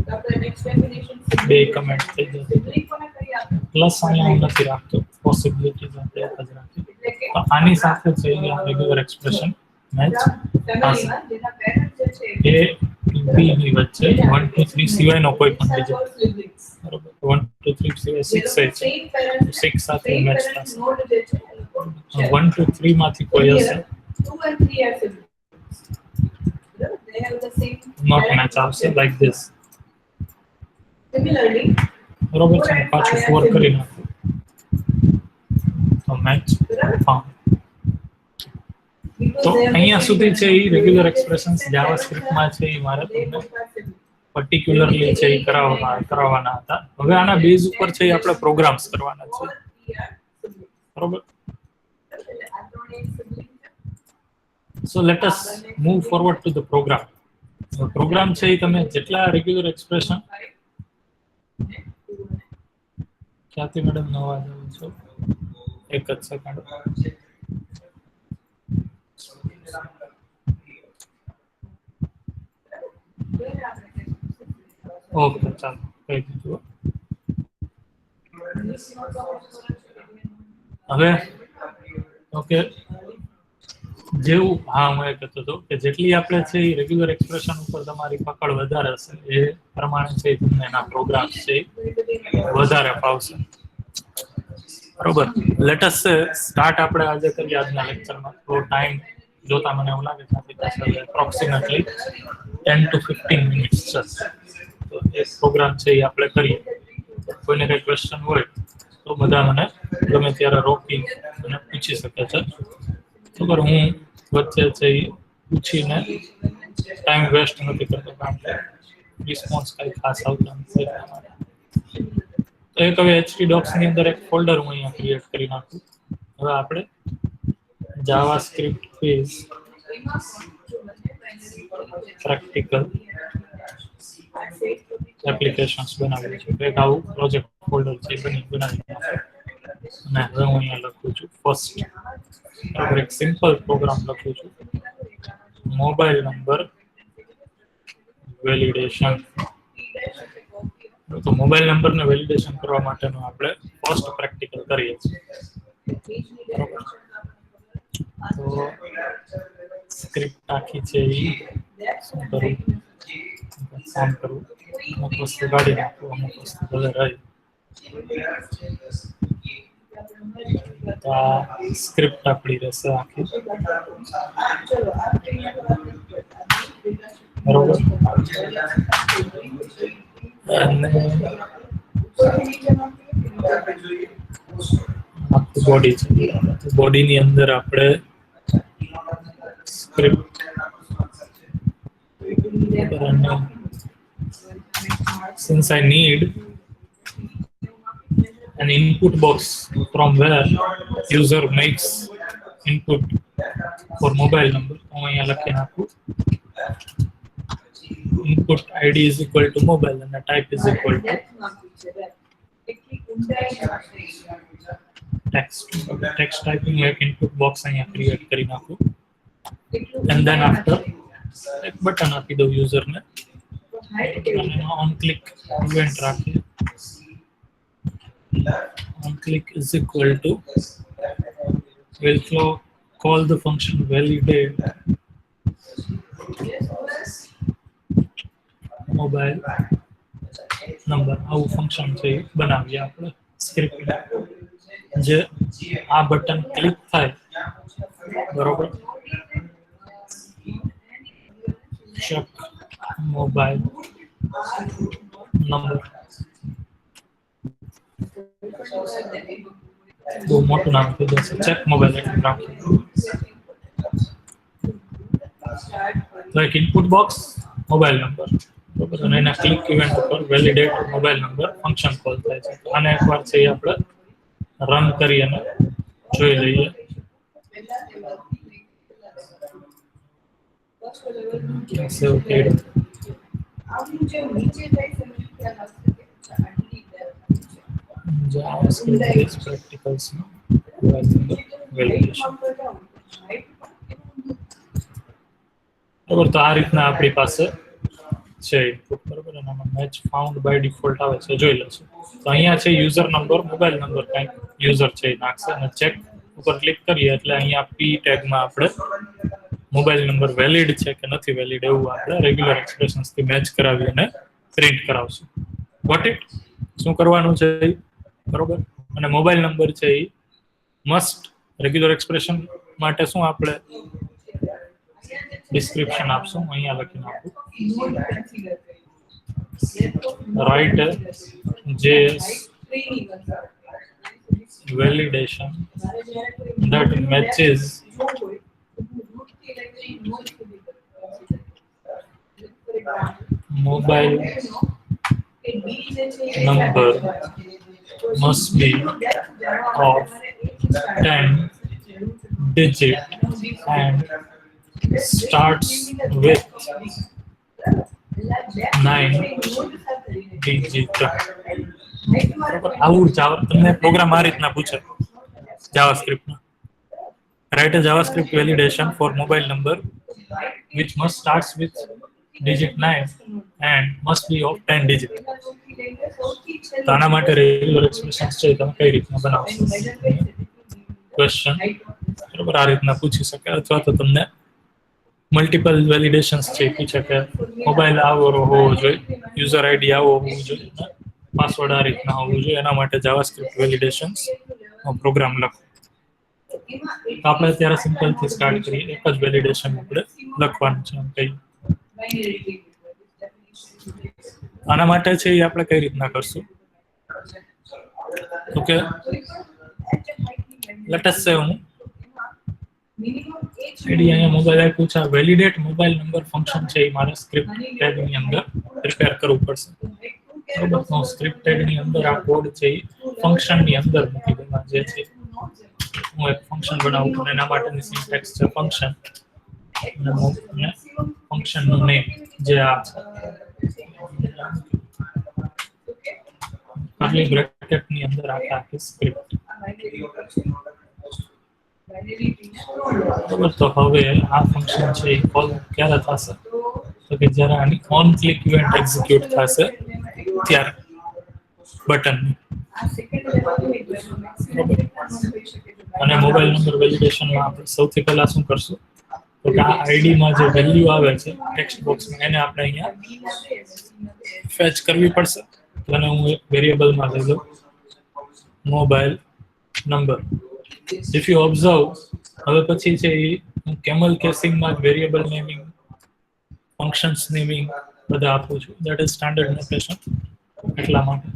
તો આપણે નેક્સ્ટ ડેફિનિશન બે કમેન્ટ થઈ જશે. પ્લસ અહીંયા હું નથી રાખતો, પોસિબિલિટીઝ આપણે એક જ રાખી. તો આની સાથે છે આ રેગ્યુલર એક્સપ્રેશન મેચ ફેમિલીમાં જેના પેરેન્ટ્સ જે છે A B ની વચ્ચે 1 2 3 સિવાયનો કોઈ પણ ડિજિટ બરોબર 1 2 3 સિવાય 6 છે 6 સાથે મેચ થશે. 1 2 3 માંથી કોઈ હશે 2 and 3 are siblings. They have the same not match આવશે લાઈક ધીસ. Similarly, બરોબર છે. પાછું 4 કરી નાખું તો મેચ ફાઉન્ડ. તો અહીંયા સુધી છે એ રેગ્યુલર એક્સપ્રેશન્સ જાવાસ્ક્રિપ્ટમાં છે એ મારે તમને પર્ટિક્યુલરલી છે એ કરાવવાના હતા. હવે આના બેઝ ઉપર છે એ આપણે પ્રોગ્રામ્સ કરવાના છે બરોબર. So let us move forward to the program. Program છે એ તમે જેટલા રેગ્યુલર એક્સપ્રેશન ક્યાંથી મેડમ નવા જાવ છો એક જ સેકન્ડ. ઓકે ચાલો કહી દીધું. હવે ઓકે જેવું હા હું એ કહેતો હતો કે જેટલી આપણે છે એ રેગ્યુલર એક્સપ્રેશન ઉપર તમારી પકડ વધારે હશે એ પ્રમાણે છે તમને એના પ્રોગ્રામ છે વધારે ફાવશે બરોબર. લેટસ સ્ટાર્ટ આપણે આજે કરીએ આજના લેક્ચરમાં. તો ટાઈમ જોતા મને એવું લાગે છે એપ્રોક્સિમેટલી 10 to 15 મિનિટ્સ છે. તો એ પ્રોગ્રામ છે એ આપણે કરીએ. કોઈને કંઈ ક્વેશ્ચન હોય તો બધા મને ગમે ત્યારે રોકી અને પૂછી શકે છે બરાબર. હું વચ્ચે છે એ પૂછીને ટાઈમ વેસ્ટ નથી કરતો કારણ કે રિસ્પોન્સ કંઈ ખાસ આવતા નથી. તો એક હવે એચટી ડોક્સની અંદર એક ફોલ્ડર હું અહીંયા ક્રિએટ કરી નાખું. હવે આપણે જાવાસ્ક્રિપ્ટ પેજ પ્રેક્ટિકલ એપ્લિકેશન્સ બનાવ્યું છે. એક આવું પ્રોજેક્ટ ફોલ્ડર છે બનાવી નાખું અને હવે હું અહીંયા લખું છું ફર્સ્ટ એક સિમ્પલ પ્રોગ્રામ લખું છું મોબાઈલ નંબર વેલિડેશન. તો મોબાઈલ નંબરને વેલિડેશન કરવા માટેનો આપણે ફર્સ્ટ પ્રેક્ટિકલ કરીએ છીએ. તો સ્ક્રિપ્ટ આખી છે એ શું કરું કામ કરવું અમુક વસ્તુ કાઢી નાખવું અમુક વસ્તુ ભલે રહી. તો આ સ્ક્રિપ્ટ આપણી રહેશે આખી બરોબર. અને બોડી છે બોડીની અંદર આપણે script since I need an input box from where user makes input for mobile number, તો અહીંયા લખી નાખું input id is equal to mobile and the type is equal to text typing એક input box અહીંયા create કરી નાખું and then after એક button આપી દઉં user ને અને on click event રાખીએ. on click is equal to will call the function validate mobile number આવું ફંક્શન છે એ બનાવીએ આપણે સ્ક્રિપ્ટ જે આ બટન ક્લિક થાય બરોબર ચેક મોબાઈલ નંબર બહુ મોટું નામ થઈ જશે ચેક મોબાઈલ એટલું રાખીએ તો એક ઇનપુટ બોક્સ મોબાઈલ નંબર બરોબર અને એના ક્લિક ઇવેન્ટ ઉપર validate mobile number function call થાય છે આને એકવાર છે એ આપણે રન કરી અને જોઈ લઈએ સેવ કર્યું JavaScript based practicals validation બરોબર તો આ રીતના આપણી પાસે છે ઇનપુટ બરોબર એનામાં મેચ ફાઉન્ડ બાય ડિફોલ્ટ આવે છે જોઈ લેશું તો અહીંયા છે યુઝર નંબર મોબાઈલ નંબર કંઈક યુઝર છે એ નાખશે અને ચેક ઉપર ક્લિક કરીએ એટલે અહીંયા પી ટેગમાં આપણે મોબાઈલ નંબર વેલિડ છે કે નથી વેલિડ એવું આપણે રેગ્યુલર એક્સપ્રેશન્સ થી મેચ કરાવી અને પ્રિન્ટ કરાવશું ગોટ ઇટ શું કરવાનું છે બરોબર અને મોબાઈલ નંબર છે એ મસ્ટ રેગ્યુલર એક્સપ્રેશન માટે શું આપણે ડિસ્ક્રિપ્શન આપશું અહીંયા લખીને આપું right JS validation that matches mobile number must be of 10 digit and starts with 9 digit આવું તમને પ્રોગ્રામ આ રીતના પૂછે જાવાસ્ક્રિપ્ટમાં write a JavaScript validation for mobile number which must starts with digit 9 and must be of 10 digit તો આના માટે regular expressions છે તમે કઈ રીતના બનાવશો ક્વેશ્ચન બરાબર આ રીતના પૂછી શકે અથવા તો તમને મલ્ટિપલ વેલિડેશન્સ છે પૂછે કે મોબાઈલ આવો હોવો જોઈએ યુઝર આઈડી આવો હોવું જોઈએ પાસવર્ડ આ રીતના હોવું જોઈએ એના માટે જાવાસ્ક્રિપ્ટ વેલિડેશન્સ પ્રોગ્રામ લખો તો આપણે અત્યારે સિમ્પલથી સ્ટાર્ટ કરીએ એક જ વેલિડેશન આપણે લખવાનું છે એમ કઈ આના માટે છે એ આપણે કઈ રીતના કરશું તો કે લેટ અસ સે હું અહીંયા મોબાઈલ આપ્યું છે વેલિડેટ મોબાઈલ નંબર ફંક્શન છે એ મારે સ્ક્રિપ્ટ ટેગની અંદર પ્રિપેર કરવું પડશે બરોબર તો સ્ક્રિપ્ટ ટેગની અંદર આ કોડ છે એ ફંક્શનની અંદર મૂકી દેવા જે છે હું એક ફંક્શન બનાવું અને એના માટેની સિન્ટેક્સ છે ફંક્શન અને ફંક્શનનું નેમ જે આ છે કર્લી બ્રેકેટની અંદર આખી સ્ક્રિપ્ટ બરાબર તો હવે આ ફંક્શન છે એ કોલ ક્યારે થશે તો કે જ્યારે આની ઓન ક્લિક ઇવેન્ટ એક્ઝિક્યુટ થશે ત્યારે બટનની અને મોબાઈલ નંબર વેલિડેશનમાં આપણે સૌથી પહેલા શું કરશું તો કે આ આઈડીમાં જે વેલ્યુ આવે છે ટેક્સ્ટ બોક્સમાં એને આપણે અહીંયા ફેચ કરવી પડશે અને હું એક વેરિયેબલમાં લઈ લઉં mobile number if you observe હવે પછી છે એ હું કેમલ કેસિંગમાં જ વેરિયેબલ નેમિંગ ફંક્શન્સ નેમિંગ બધા આપું છું દેટ ઇઝ સ્ટાન્ડર્ડ નોટેશન એટલા માટે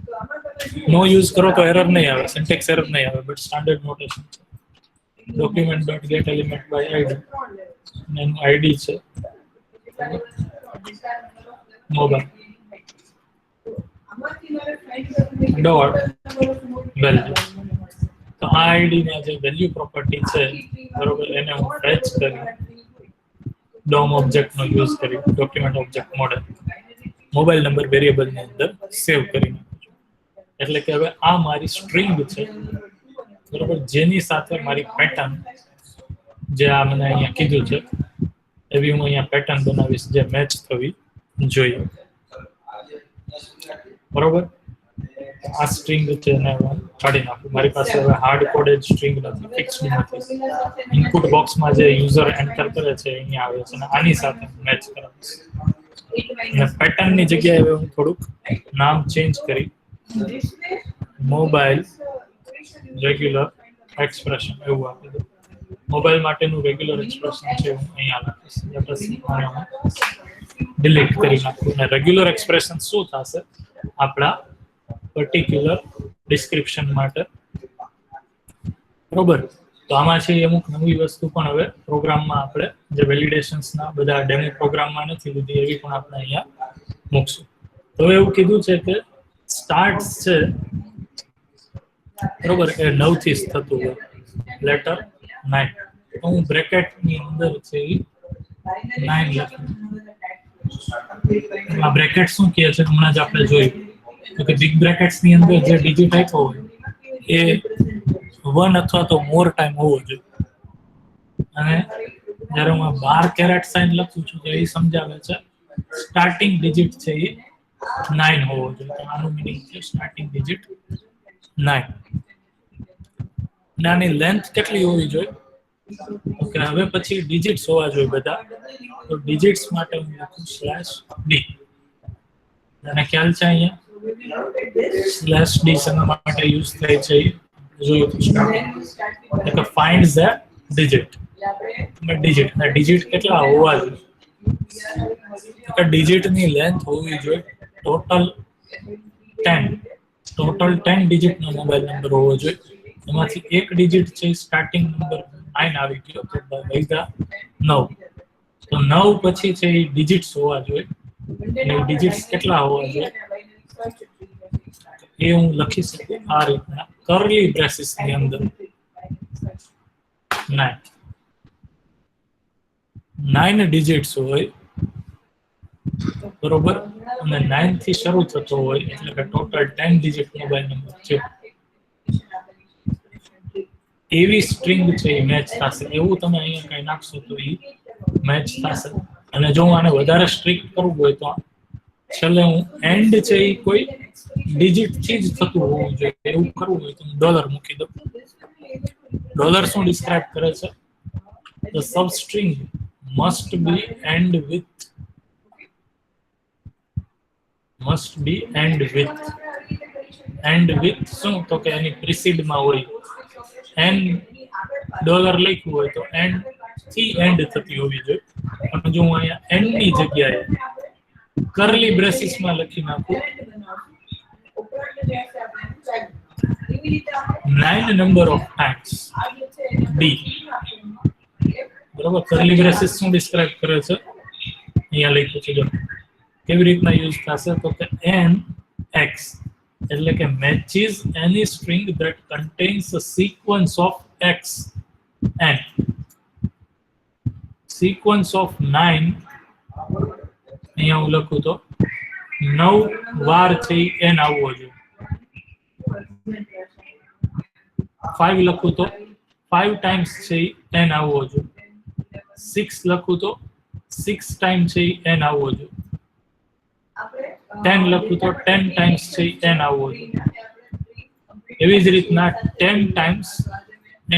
નો યુઝ કરો તો એરર નહીં આવે સિન્ટેક્સ એરર નહીં આવે બટ સ્ટાન્ડર્ડ નોટેશન છે document dot get element by ID અને એનું આઈડી છે મોબાઈલ ડોટ વેલ્યુ તો આ આઈડીમાં જે વેલ્યુ પ્રોપર્ટી છે બરોબર એને હું ફેચ કરી ડોમ ઓબ્જેક્ટનો યુઝ કરી document object model mobile number વેરિયેબલની અંદર સેવ કરી નાખું છું એટલે કે હવે આ મારી સ્ટ્રિંગ છે બરોબર જેની સાથે મારી પેટર્ન જે આ મને અહીંયા કીધું છે એવી હું અહીંયા પેટર્ન બનાવીશ જે મેચ થવી જોઈએ બરોબર આ સ્ટ્રિંગ છે એને હું કાઢી નાખું. મારી પાસે હવે હાર્ડ કોડેડ સ્ટ્રિંગ નથી, ફિક્સ્ડ નથી. ઇનપુટ બોક્સમાં જે યુઝર એન્ટર કરે છે અહીંયા આવે છે અને આની સાથે મેચ કરાવીશ. અને પેટર્નની જગ્યાએ હવે હું થોડુંક નામ ચેન્જ કરી મોબાઈલ રેગ્યુલર એક્સપ્રેશન એવું આપી દઉં. મોબાઈલ માટેનું રેગ્યુલર એક્સપ્રેશન છે હું અહીંયા લખીશ. પછી આને હું ડિલીટ કરી નાખું. અને રેગ્યુલર એક્સપ્રેશન શું થશે આપણા પર્ટિક્યુલર ડિસ્ક્રિપ્શન માટે, બરોબર. તો આમાં છે અમુક નવી વસ્તુ પણ હવે પ્રોગ્રામમાં આપણે જે વેલિડેશન્સના બધા ડેમો પ્રોગ્રામમાં નથી લીધી એવી પણ આપણે અહીંયા મૂકશું. તો એવું કીધું છે કે સ્ટાર્ટ છે બરોબર એ 9 થી થતું હોય, લેટર 9. તો હું બ્રેકેટની અંદર છે એ 9 લખું. આ બ્રેકેટ શું કહે છે હમણાં જ આપણે જોયું તો કે બિગ બ્રેકેટ્સ ની અંદર જે ડિજિટ આપ્યો હોય એ 1 અથવા તો મોર ટાઈમ હોવો જોઈએ. અને જ્યારે હું 12 કેરેટ સાઇન લખું છું તો એ સમજાવે છે સ્ટાર્ટિંગ ડિજિટ છે એ 9 હોવો જોઈએ. તો આનું મીનિંગ છે સ્ટાર્ટિંગ ડિજિટ 9. અને આની લેન્થ કેટલી હોવી જોઈએ? ઓકે, હવે પછી ડિજિટ્સ હોવા જોઈએ બધા. તો ડિજિટ્સ માટે હું લખું /d. અને ખ્યાલ છે અહીંયા /d શેના માટે યુઝ થાય છે જોયું તો starting find the digit. Digit અને ડિજિટ કેટલા હોવા જોઈએ? ડિજિટની લેન્થ હોવી જોઈએ ટોટલ 10 ડિજિટનો મોબાઈલ નંબર હોવો જોઈએ. એમાંથી એક ડિજિટ છે સ્ટાર્ટિંગ નંબર 9 આવી ગયો તો વૈધા 9. તો 9 પછી છે એ ડિજિટ્સ હોવા જોઈએ. અને ડિજિટ્સ કેટલા હોવા જોઈએ એ હું લખી શકું આ રીતના કર્લી બ્રેસીસ ની અંદર 9 ડિજિટ્સ હોય બરોબર. અને 9 થી શરૂ થતો હોય એટલે કે ટોટલ 10 ડિજિટ મોબાઈલ નંબર છે. એવી સ્ટ્રિંગ છે એ મેચ થશે. એવું તમે અહીંયા કઈ નાખશો તો એ મેચ થશે. અને જો આને વધારે સ્ટ્રિક્ટ કરવું હોય તો છેલ્લે હું એન્ડ છે એ કોઈ ડિજિટ થી જ થતું હોવું જોઈએ. એવું કરવું હોય તો હું ડોલર મૂકી દઉં. ડોલર શું ડિસ્ક્રાઇબ કરે છે? The substring must be end with શું તો કે એની પ્રિસીડ માં હોય. n ડોલર લખ્યું હોય તો એન્ડ થી એન્ડ થતી હોવી જોઈએ. પણ જો હું અહીંયા n ની જગ્યાએ કર્લી બ્રેસીસ માં લખી નાખું 9 નંબર ઓફ ટાઈમ્સ d બરોબર. કર્લી બ્રેસીસ શું ડિસ્ક્રાઇબ કરે છે અહીંયા લખ્યું છે જો કેવી રીતના યુઝ થશે તો કે n x એટલે કે matches any string that contains a sequence of x and sequence of 9 અહીંયા હું લખું તો 9 વાર છે n આવવો જોઈએ. 5 લખું તો 5 ટાઈમ્સ છે 10 આવવો જોઈએ. 6 લખું તો 6 ટાઈમ છે 10 આવવો જોઈએ. 10 લખું તો 10 ટાઈમ્સ છે 10 આવવો જોઈએ. એવી જ રીતના 10 ટાઈમ્સ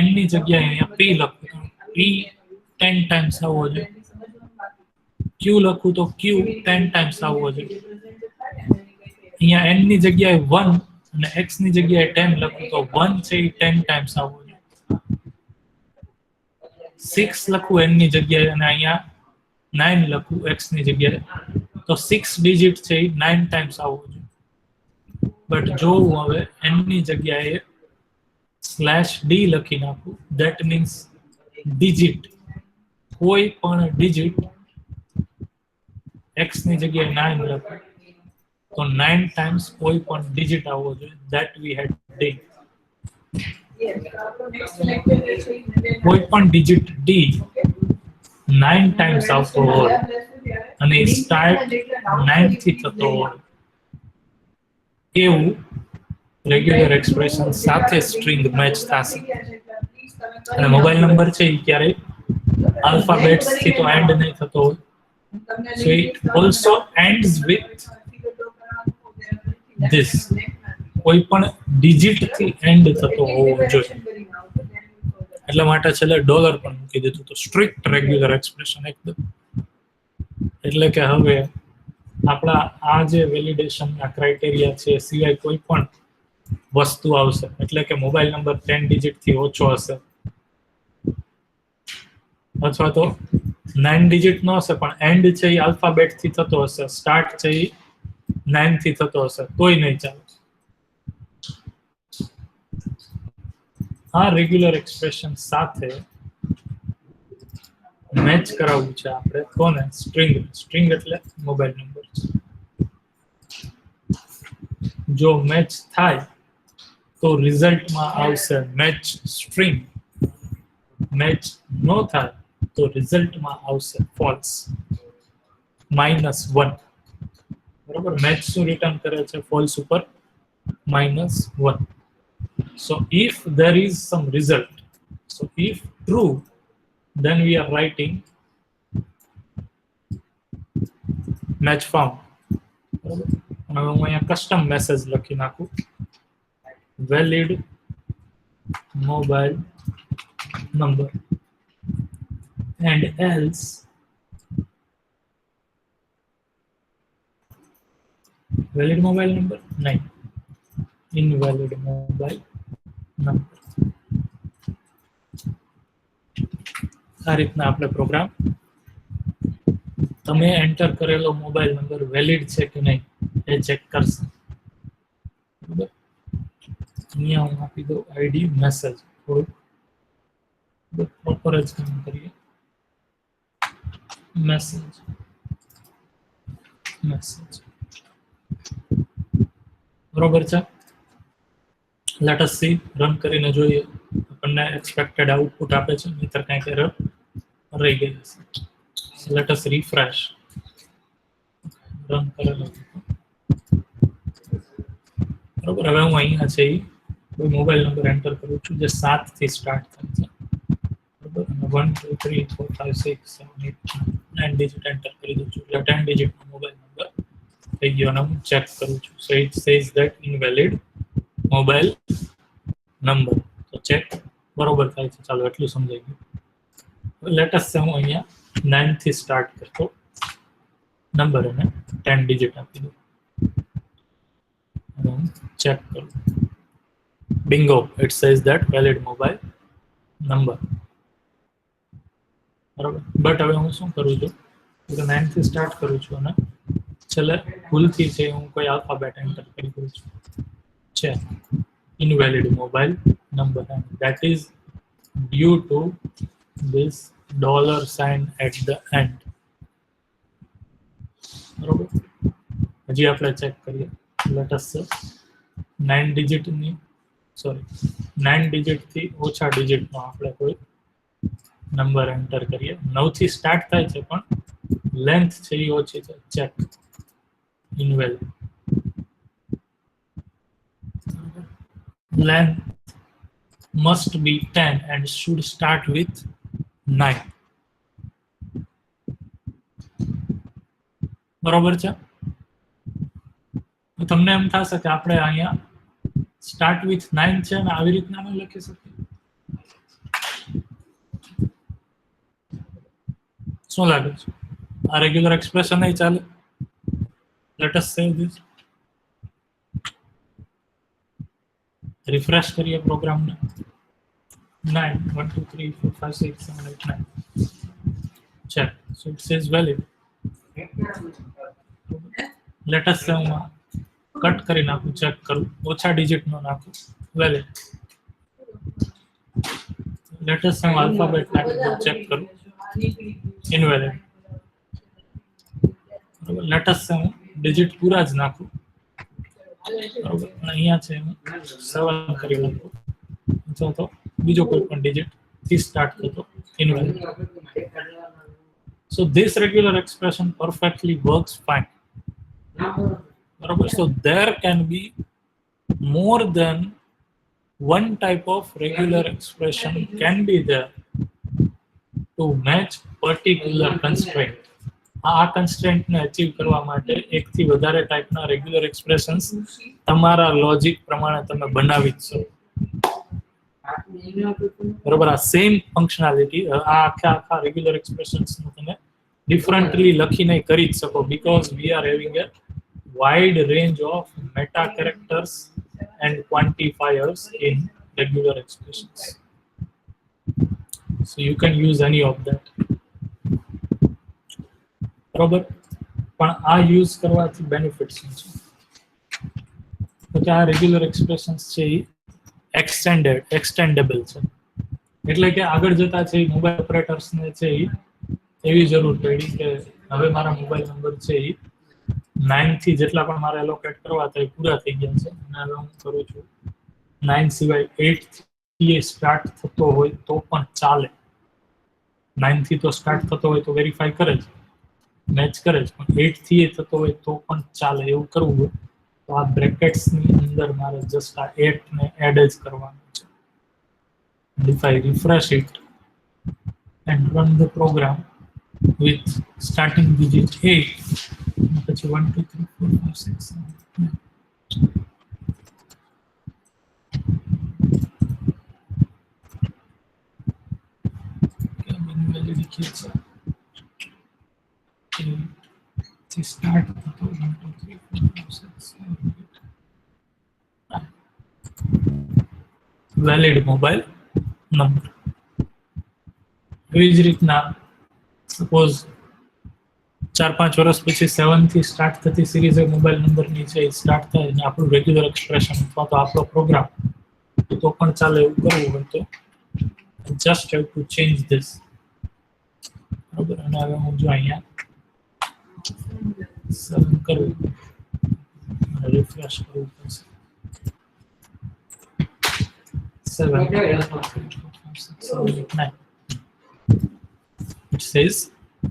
n ની જગ્યાએ અહીંયા p લખું તો p 10 ટાઈમ્સ આવવો જોઈએ. q લખું તો q 10 ટાઈમ્સ આવવો જોઈએ. અહીંયા n ની જગ્યાએ 1 અને x ની જગ્યાએ 10 લખું તો 1 છે 10 ટાઈમ્સ આવવો જોઈએ. 6 લખું n ની જગ્યાએ અને અહીંયા 9 લખું x ની જગ્યાએ તો 6 ડિજિટ છે 9 ટાઈમ્સ આવવો જોઈએ. બટ જો હું હવે n ની જગ્યાએ /d લખી નાખું ધેટ મીન્સ ડિજિટ કોઈ પણ ડિજિટ x ની જગ્યાએ 9 લખું તો 9 ટાઈમ્સ કોઈ પણ ડિજિટ આવવો જોઈએ. That we had d. કોઈ પણ ડિજિટ d 9 ટાઈમ્સ આવતો હોય અને સ્ટાર્ટ 9 થી થતો હોય એવું રેગ્યુલર એક્સપ્રેશન સાથે સ્ટ્રિંગ મેચ થશે. અને મોબાઈલ નંબર છે એ ક્યારેય આલ્ફાબેટ્સ થી તો એન્ડ નહીં થતો હોય. So it also ends with this. કોઈ પણ ડિજિટ થી એન્ડ થતો હોવો જોઈએ. એટલા માટે છેલ્લે ડોલર પણ મૂકી દીધું તો સ્ટ્રિક્ટ રેગ્યુલર એક્સપ્રેશન એકદમ. એટલે કે હવે આપણા આ જે વેલિડેશનના ક્રાઇટેરિયા છે સિવાય કોઈ પણ વસ્તુ આવશે એટલે કે મોબાઈલ નંબર 10 ડિજિટ થી ઓછો હશે અથવા તો 9 ડિજિટ નો હશે પણ એન્ડ છે એ આલ્ફાબેટ થી થતો હશે, સ્ટાર્ટ છે એ 9 થી થતો હશે તોય નહીં ચાલે. આ રેગ્યુલર એક્સપ્રેશન સાથે મેચ કરાવવું છે આપણે કોને? સ્ટ્રિંગ. સ્ટ્રિંગ એટલે મોબાઈલ નંબર. જો મેચ થાય તો રિઝલ્ટમાં આવશે મેચ સ્ટ્રિંગ. મેચ ન થાય તો રિઝલ્ટમાં આવશે ફોલ્સ -1. બરોબર. મેચ શું રિટર્ન કરે છે? ફોલ્સ ઉપર -1. So if there is some result, so if true, then we are writing match found. હવે હું અહીંયા કસ્ટમ મેસેજ લખી નાખું, valid mobile number and else valid mobile number નહીં, invalid mobile number. આ રીતના આપણે પ્રોગ્રામ તમે એન્ટર કરેલો મોબાઈલ નંબર વેલિડ છે કે નહીં એ ચેક કરશે. બરાબર. અહીંયા હું આપી દઉં આઈડી મેસેજ, થોડું પ્રોપર જ કામ કરીએ. મેસેજ બરોબર છે. લેટ અસ સી, રન કરીને જોઈએ આપણને એક્સપેક્ટેડ આઉટપુટ આપે છે નહીતર કંઈક એરર રહી ગઈ હશે. Let us refresh. રન કરેલો બરોબર. હવે હું અહીંયા છે કોઈ મોબાઈલ નંબર એન્ટર કરું છું જે 7 થી સ્ટાર્ટ થાય છે. બરોબર. 1 2 3 4 5 6 7 8 9 ડિજિટ એન્ટર કરી દઉં છું એટલે 10 ડિજિટનો મોબાઈલ નંબર થઈ ગયો અને હું ચેક કરું છું. So it says that invalid mobile number. તો ચેક બરોબર થાય છે. ચાલો એટલું સમજાઈ ગયું. લેટેસ્ટ છે હું અહીંયા 9 થી સ્ટાર્ટ કરતો નંબર અને 10 ડિજિટ આપી દઉં અને હું ચેક કરું. Bingo, it says that valid mobile number. બરાબર. બટ હવે હું શું કરું છું, 9 થી સ્ટાર્ટ કરું છું અને છેલ્લે ભૂલથી છે હું કોઈ આલ્ફાબેટ એન્ટર કરી દઉં છું. છે invalid mobile number and that is due to this $sign at the end. બરોબર. હજી આપણે ચેક કરીએ. લેટ અસ 9 ડિજિટની 9 ડિજિટ થી ઓછા ડિજિટનો આપણે કોઈ નંબર એન્ટર કરીએ. 9 થી સ્ટાર્ટ થાય છે પણ લેન્થ છે એ ઓછી છે. Check invalid. Length must be 10 and should start with 9. બરોબર છે. તો તમને એમ થશે કે આપણે અહીંયા સ્ટાર્ટ વિથ 9 છે અને આવી રીતના ન લખી શકીએ. શું લાગે છે? આ રેગ્યુલર એક્સપ્રેશન નહીં ચાલે. Let us save this. Refresh કરીએ પ્રોગ્રામને. 9 1 2 3 4 5 6 7 8 9 check. So it says valid. Let us say હું કટ કરી નાખું, ચેક કરું, ઓછા ડિજિટનો નાખું, વેલિડ. લેટ અસ હું આલ્ફાબેટ નાખી ચેક કરું, ઇનવેલિડ. બરાબર. લેટ અસ હું ડિજિટ પૂરા જ નાખું. બરોબર. અહીંયા છે હું 7 કરી નાખું અથવા તો બીજો કોઈ પણ ડિજિટ થી સ્ટાર્ટ થતો invalid. So this regular expression perfectly works fine. So there can be more than one type of regular expression can be there to match particular constraint. આ કન્સ્ટ્રેન્ટ ને અચીવ કરવા માટે એકથી વધારે ટાઈપના રેગ્યુલર એક્સપ્રેશન્સ તમારા logic પ્રમાણે તમે બનાવી જ છો. બરોબર, આ સેમ ફંક્શનાલિટી આ આખા રેગ્યુલર એક્સપ્રેશન્સ નું તમે ડિફરન્ટલી લખીને કરી જ શકો, because we are having A wide range of meta characters and quantifiers in regular expressions. So you can use any of that. બરોબર, પણ આ યુઝ કરવાથી બેનિફિટ શું છે? તો કે આ રેગ્યુલર એક્સપ્રેશન્સ છે એ એક્સટેન્ડેબલ છે, એટલે કે આગળ જતા છે એ મોબાઈલ ઓપરેટર્સને છે એ એવી જરૂર પડી કે હવે મારા મોબાઈલ નંબર છે એ 9 થી જેટલા પણ મારે એલોકેટ કરવા હતા એ પૂરા થઈ ગયા છે, અને હવે હું કરું છું 9 સિવાય 8 થી એ સ્ટાર્ટ થતો હોય તો પણ ચાલે. 9 થી તો સ્ટાર્ટ થતો હોય તો વેરીફાઈ કરે છે, મેચ કરે છે, પણ 8 થી એ થતો હોય તો પણ ચાલે. એવું કરવું હોય તો આ બ્રેકેટ્સની અંદર મારે જસ્ટ આ 8 ને એડ જ કરવાનું છે. If I refresh it and run the program with starting digit 8, પછી 1 2 3 4 5 6 7 start 1 2 3 4 5 6 7 8 valid mobile number. એવી જ રીતના સપોઝ 4-5 વર્ષ પછી 7 થી સ્ટાર્ટ થતી સિરીઝ મોબાઈલ નંબરની છે સ્ટાર્ટ થાય અને આપણું રેગ્યુલર એક્સપ્રેશન અથવા તો આપણો પ્રોગ્રામ તો પણ ચાલે. એવું કરવું હોય તો just have to change this. બરાબર, અને હવે હું જો અહીંયા 7 કરું અને રિફ્રેશ કરવું પડશે. 7 9 it says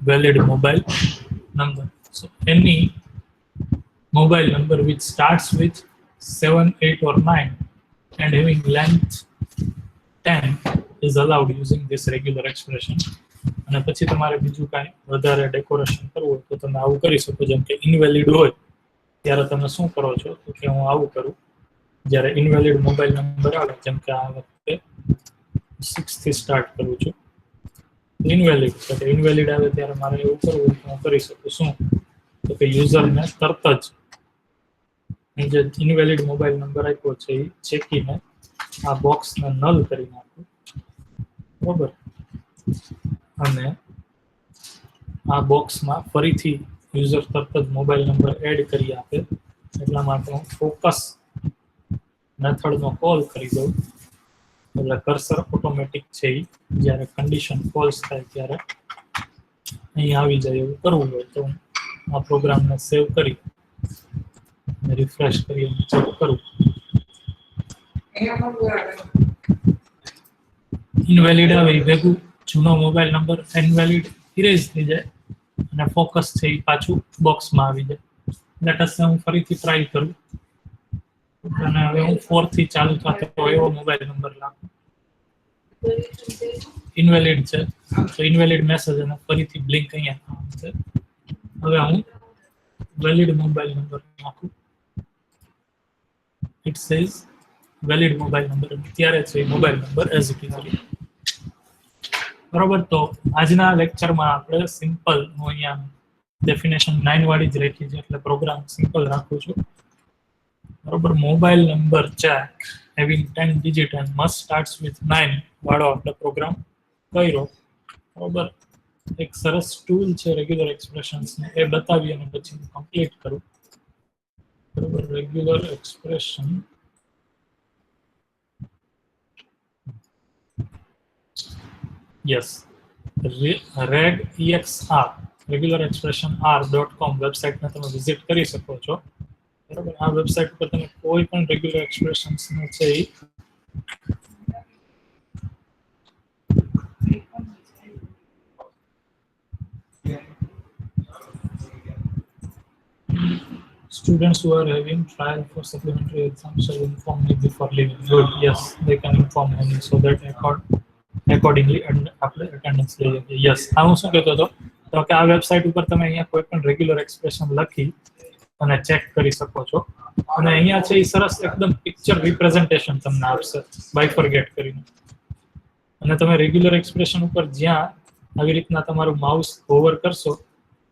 valid mobile number. So any mobile number which starts with 7 8 or 9 and having length 10 is allowed using this regular expression. અને પછી તમારે બીજું કાંઈ વધારે ડેકોરેશન કરવું હોય તો તમે આવું કરી શકો. જેમ કે ઇનવેલિડ હોય ત્યારે તમે શું કરો છો તો કે હું આવું કરું, જ્યારે ઇનવેલિડ મોબાઈલ નંબર આવે, જેમ કે આ વખતે 6 થી સ્ટાર્ટ કરું છું, ઇનવેલિડ છે, ઇનવેલિડ આવે ત્યારે મારે એવું કરવું તો હું કરી શકું. શું તો કે યુઝરને તરત જ જે ઇનવેલિડ મોબાઈલ નંબર આપ્યો છે એ ચેકીને આ બોક્સને નલ કરી નાખું. બરોબર, અને આ બોક્સમાં ફરીથી યુઝર તરત જ મોબાઈલ નંબર એડ કરી આપે. એટલા માટે હું ફોકસ મેથડનો કોલ કરી દઉં, એટલે કર્સર ઓટોમેટિક છે એ જ્યારે કન્ડિશન ફોલ્સ થાય ત્યારે અહીં આવી જાય. એવું કરવું હોય તો આ પ્રોગ્રામને સેવ કરી રિફ્રેશ કરી ચેક કરું. ઇનવેલિડ આવે એ ભેગું જૂનો મોબાઈલ નંબર ઇનવેલિડ ઇરેઝ થઈ જાય અને ફોકસ છે એ પાછું બોક્સમાં આવી જાય. લેટ અસ હું ફરીથી ટ્રાય કરું અને હવે હું 4 થી ચાલુ થતો એવો મોબાઈલ નંબર નાખું. ઇનવેલિડ છે તો ઇનવેલિડ મેસેજ અને ફરીથી બ્લિંક અહીંયા છે. હવે હું વેલિડ મોબાઈલ નંબર નાખું. It says valid mobile number, ત્યારે છે mobile number as it is. બરોબર, તો આજના લેક્ચરમાં આપણે સિમ્પલ હું અહીંયા ડેફિનેશન 9 વાળી જ રાખી છે, એટલે પ્રોગ્રામ સિમ્પલ રાખું છું. બરોબર, મોબાઈલ નંબર છે having 10 digit and must starts with 9 વાળો આપણે પ્રોગ્રામ કર્યો. બરોબર, એક સરસ ટૂલ છે રેગ્યુલર એક્સપ્રેશન્સ ને એ બતાવી અને પછી હું કમ્પ્લીટ કરું. બરોબર, regular expression yes regexr regular expression r.com વેબસાઇટને તમે વિઝિટ કરી શકો છો. બરાબર, આ વેબસાઇટ પર તમે કોઈ પણ રેગ્યુલર એક્સપ્રેશન્સ નું છે students who are having trial for supplementary exams shall inform me before leaving. Good, yes, they can inform me so that accordingly and આપણે attendance લઈએ. Yes, આ હું શું કહેતો હતો તો કે આ વેબસાઇટ ઉપર તમે અહીંયા કોઈ પણ રેગ્યુલર એક્સપ્રેશન લખી અને ચેક કરી શકો છો. અને અહીંયા છે એ સરસ એકદમ પિક્ચર રિપ્રેઝન્ટેશન તમને આપશે બાયફર્ગેટ કરીને. અને તમે રેગ્યુલર એક્સપ્રેશન ઉપર જ્યાં આવી રીતના તમારું માઉસ હોવર કરશો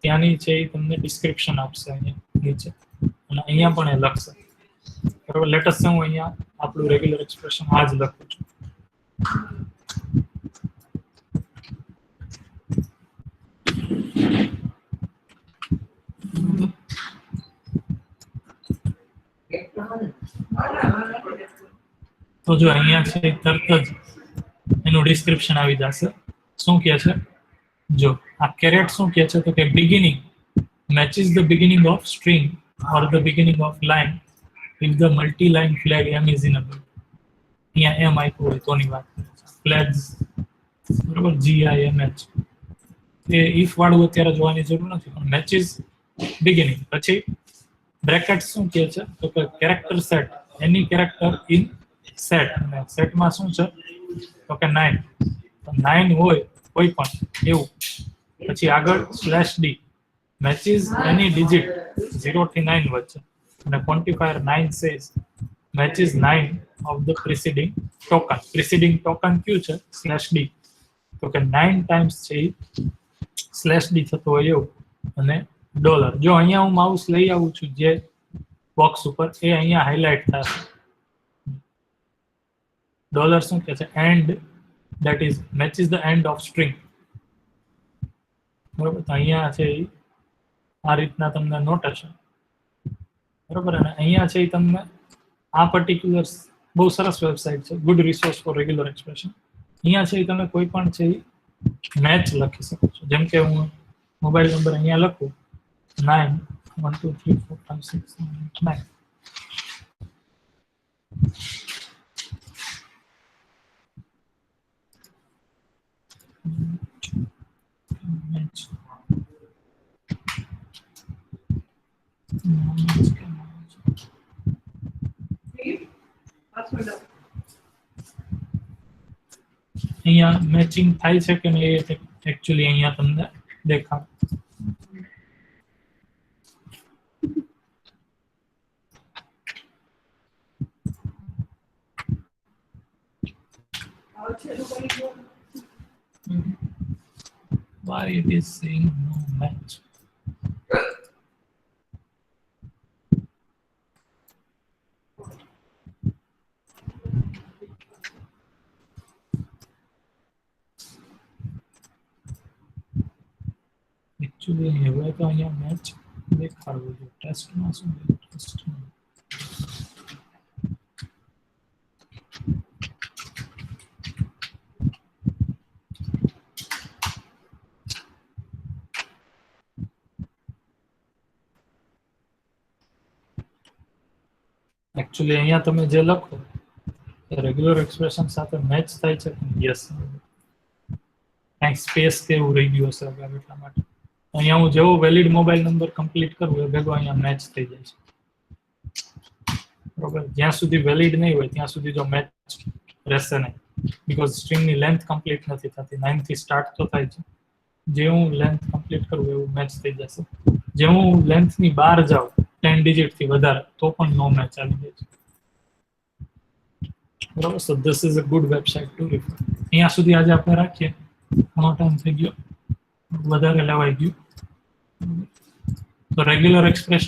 ત્યાંની છે એ તમને ડિસ્ક્રિપ્શન આપશે અહીંયા નીચે, અને અહીંયા પણ એ લખશે. બરાબર, લેટેસ્ટ હું અહીંયા આપણું રેગ્યુલર એક્સપ્રેશન આ જ લખું છું. તો જો અહીંયા છે તરત જ એનું ડિસ્ક્રિપ્શન આવી જશે. શું કહે છે જો આ કેરેટ શું કહે છે તો કે beginning matches the beginning of string or the beginning of line if the multi-line flag m is invisible. અહીંયા m આપ્યું હોય તોની વાત કરે છે. ફ્લેગ્સ બરાબર GIMH એ if વાળું અત્યારે જોવાની જરૂર નથી, પણ matches beginning પછી બ્રેકેટ શું કહે છે તો કે character set any character in set, અને સેટમાં શું છે તો કે 9, તો 9 હોય કોઈ પણ એવું. પછી આગળ /d matches any digit 0 થી 9 વચ્ચે, અને quantifier 9 says matches 9 of the preceding token. preceding token કયું છે /d, તો કે 9 times છે /d થતો હોય એવું. અને ડોલર જો અહીંયા હું માઉસ લઈ આવું છું જે બોક્સ ઉપર એ અહીંયા હાઇલાઇટ થશે. ડોલર શું કહે છે and that is matches the end of string. બરોબર, તો અહીંયા છે આ રીતના તમને નોટેશન. બરોબર, અને અહીંયા છે તમને આ પર્ટિક્યુલર બહુ સરસ વેબસાઇટ છે, good resource for regular expression. અહીંયા છે તમે કોઈ પણ છે મેચ લખી શકો છો. જેમ કે હું મોબાઈલ નંબર અહીંયા લખું 9 1 2 3 4 5 6 7 8 9. Match. અહીંયા મેચિંગ થાય છે કે નહીં એ એકચ્યુઅલી અહીંયા તમને દેખાય. Why it is saying no match? Actually, હવે તો અહીંયા મેચ દેખાડવું જોઈએ. ટેસ્ટમાં શું ટેસ્ટમાં એકચ્યુઅલી અહીંયા તમે જે લખો રેગ્યુલર એક્સપ્રેશન સાથે મેચ થાય છે. યસ, કાંઈક સ્પેસ કે એવું રહી ગયું હશે એટલા માટે. અહીંયા હું જેવો વેલિડ મોબાઈલ નંબર કમ્પ્લીટ કરું એ ભેગો અહીંયા મેચ થઈ જાય છે. બરોબર, જ્યાં સુધી વેલિડ નહીં હોય ત્યાં સુધી જો મેચ રહેશે નહીં, બીકોઝ સ્ટ્રિંગની લેન્થ કમ્પ્લીટ નથી થતી. 9 થી સ્ટાર્ટ તો થાય છે, જે હું લેન્થ કમ્પ્લીટ કરું એવું મેચ થઈ જશે. જે હું લેન્થની બહાર જાઉં 10 ડિજિટ થી વધારે તો પણ નો મેચ આવી જાય છે. બરોબર, so this is a good website to refer. અહીંયા સુધી આજે આપણે રાખીએ, ઘણો ટાઈમ થઈ ગયો, વધારે લેવાઈ ગયું. તો રેગ્યુલર એક્સપ્રેશન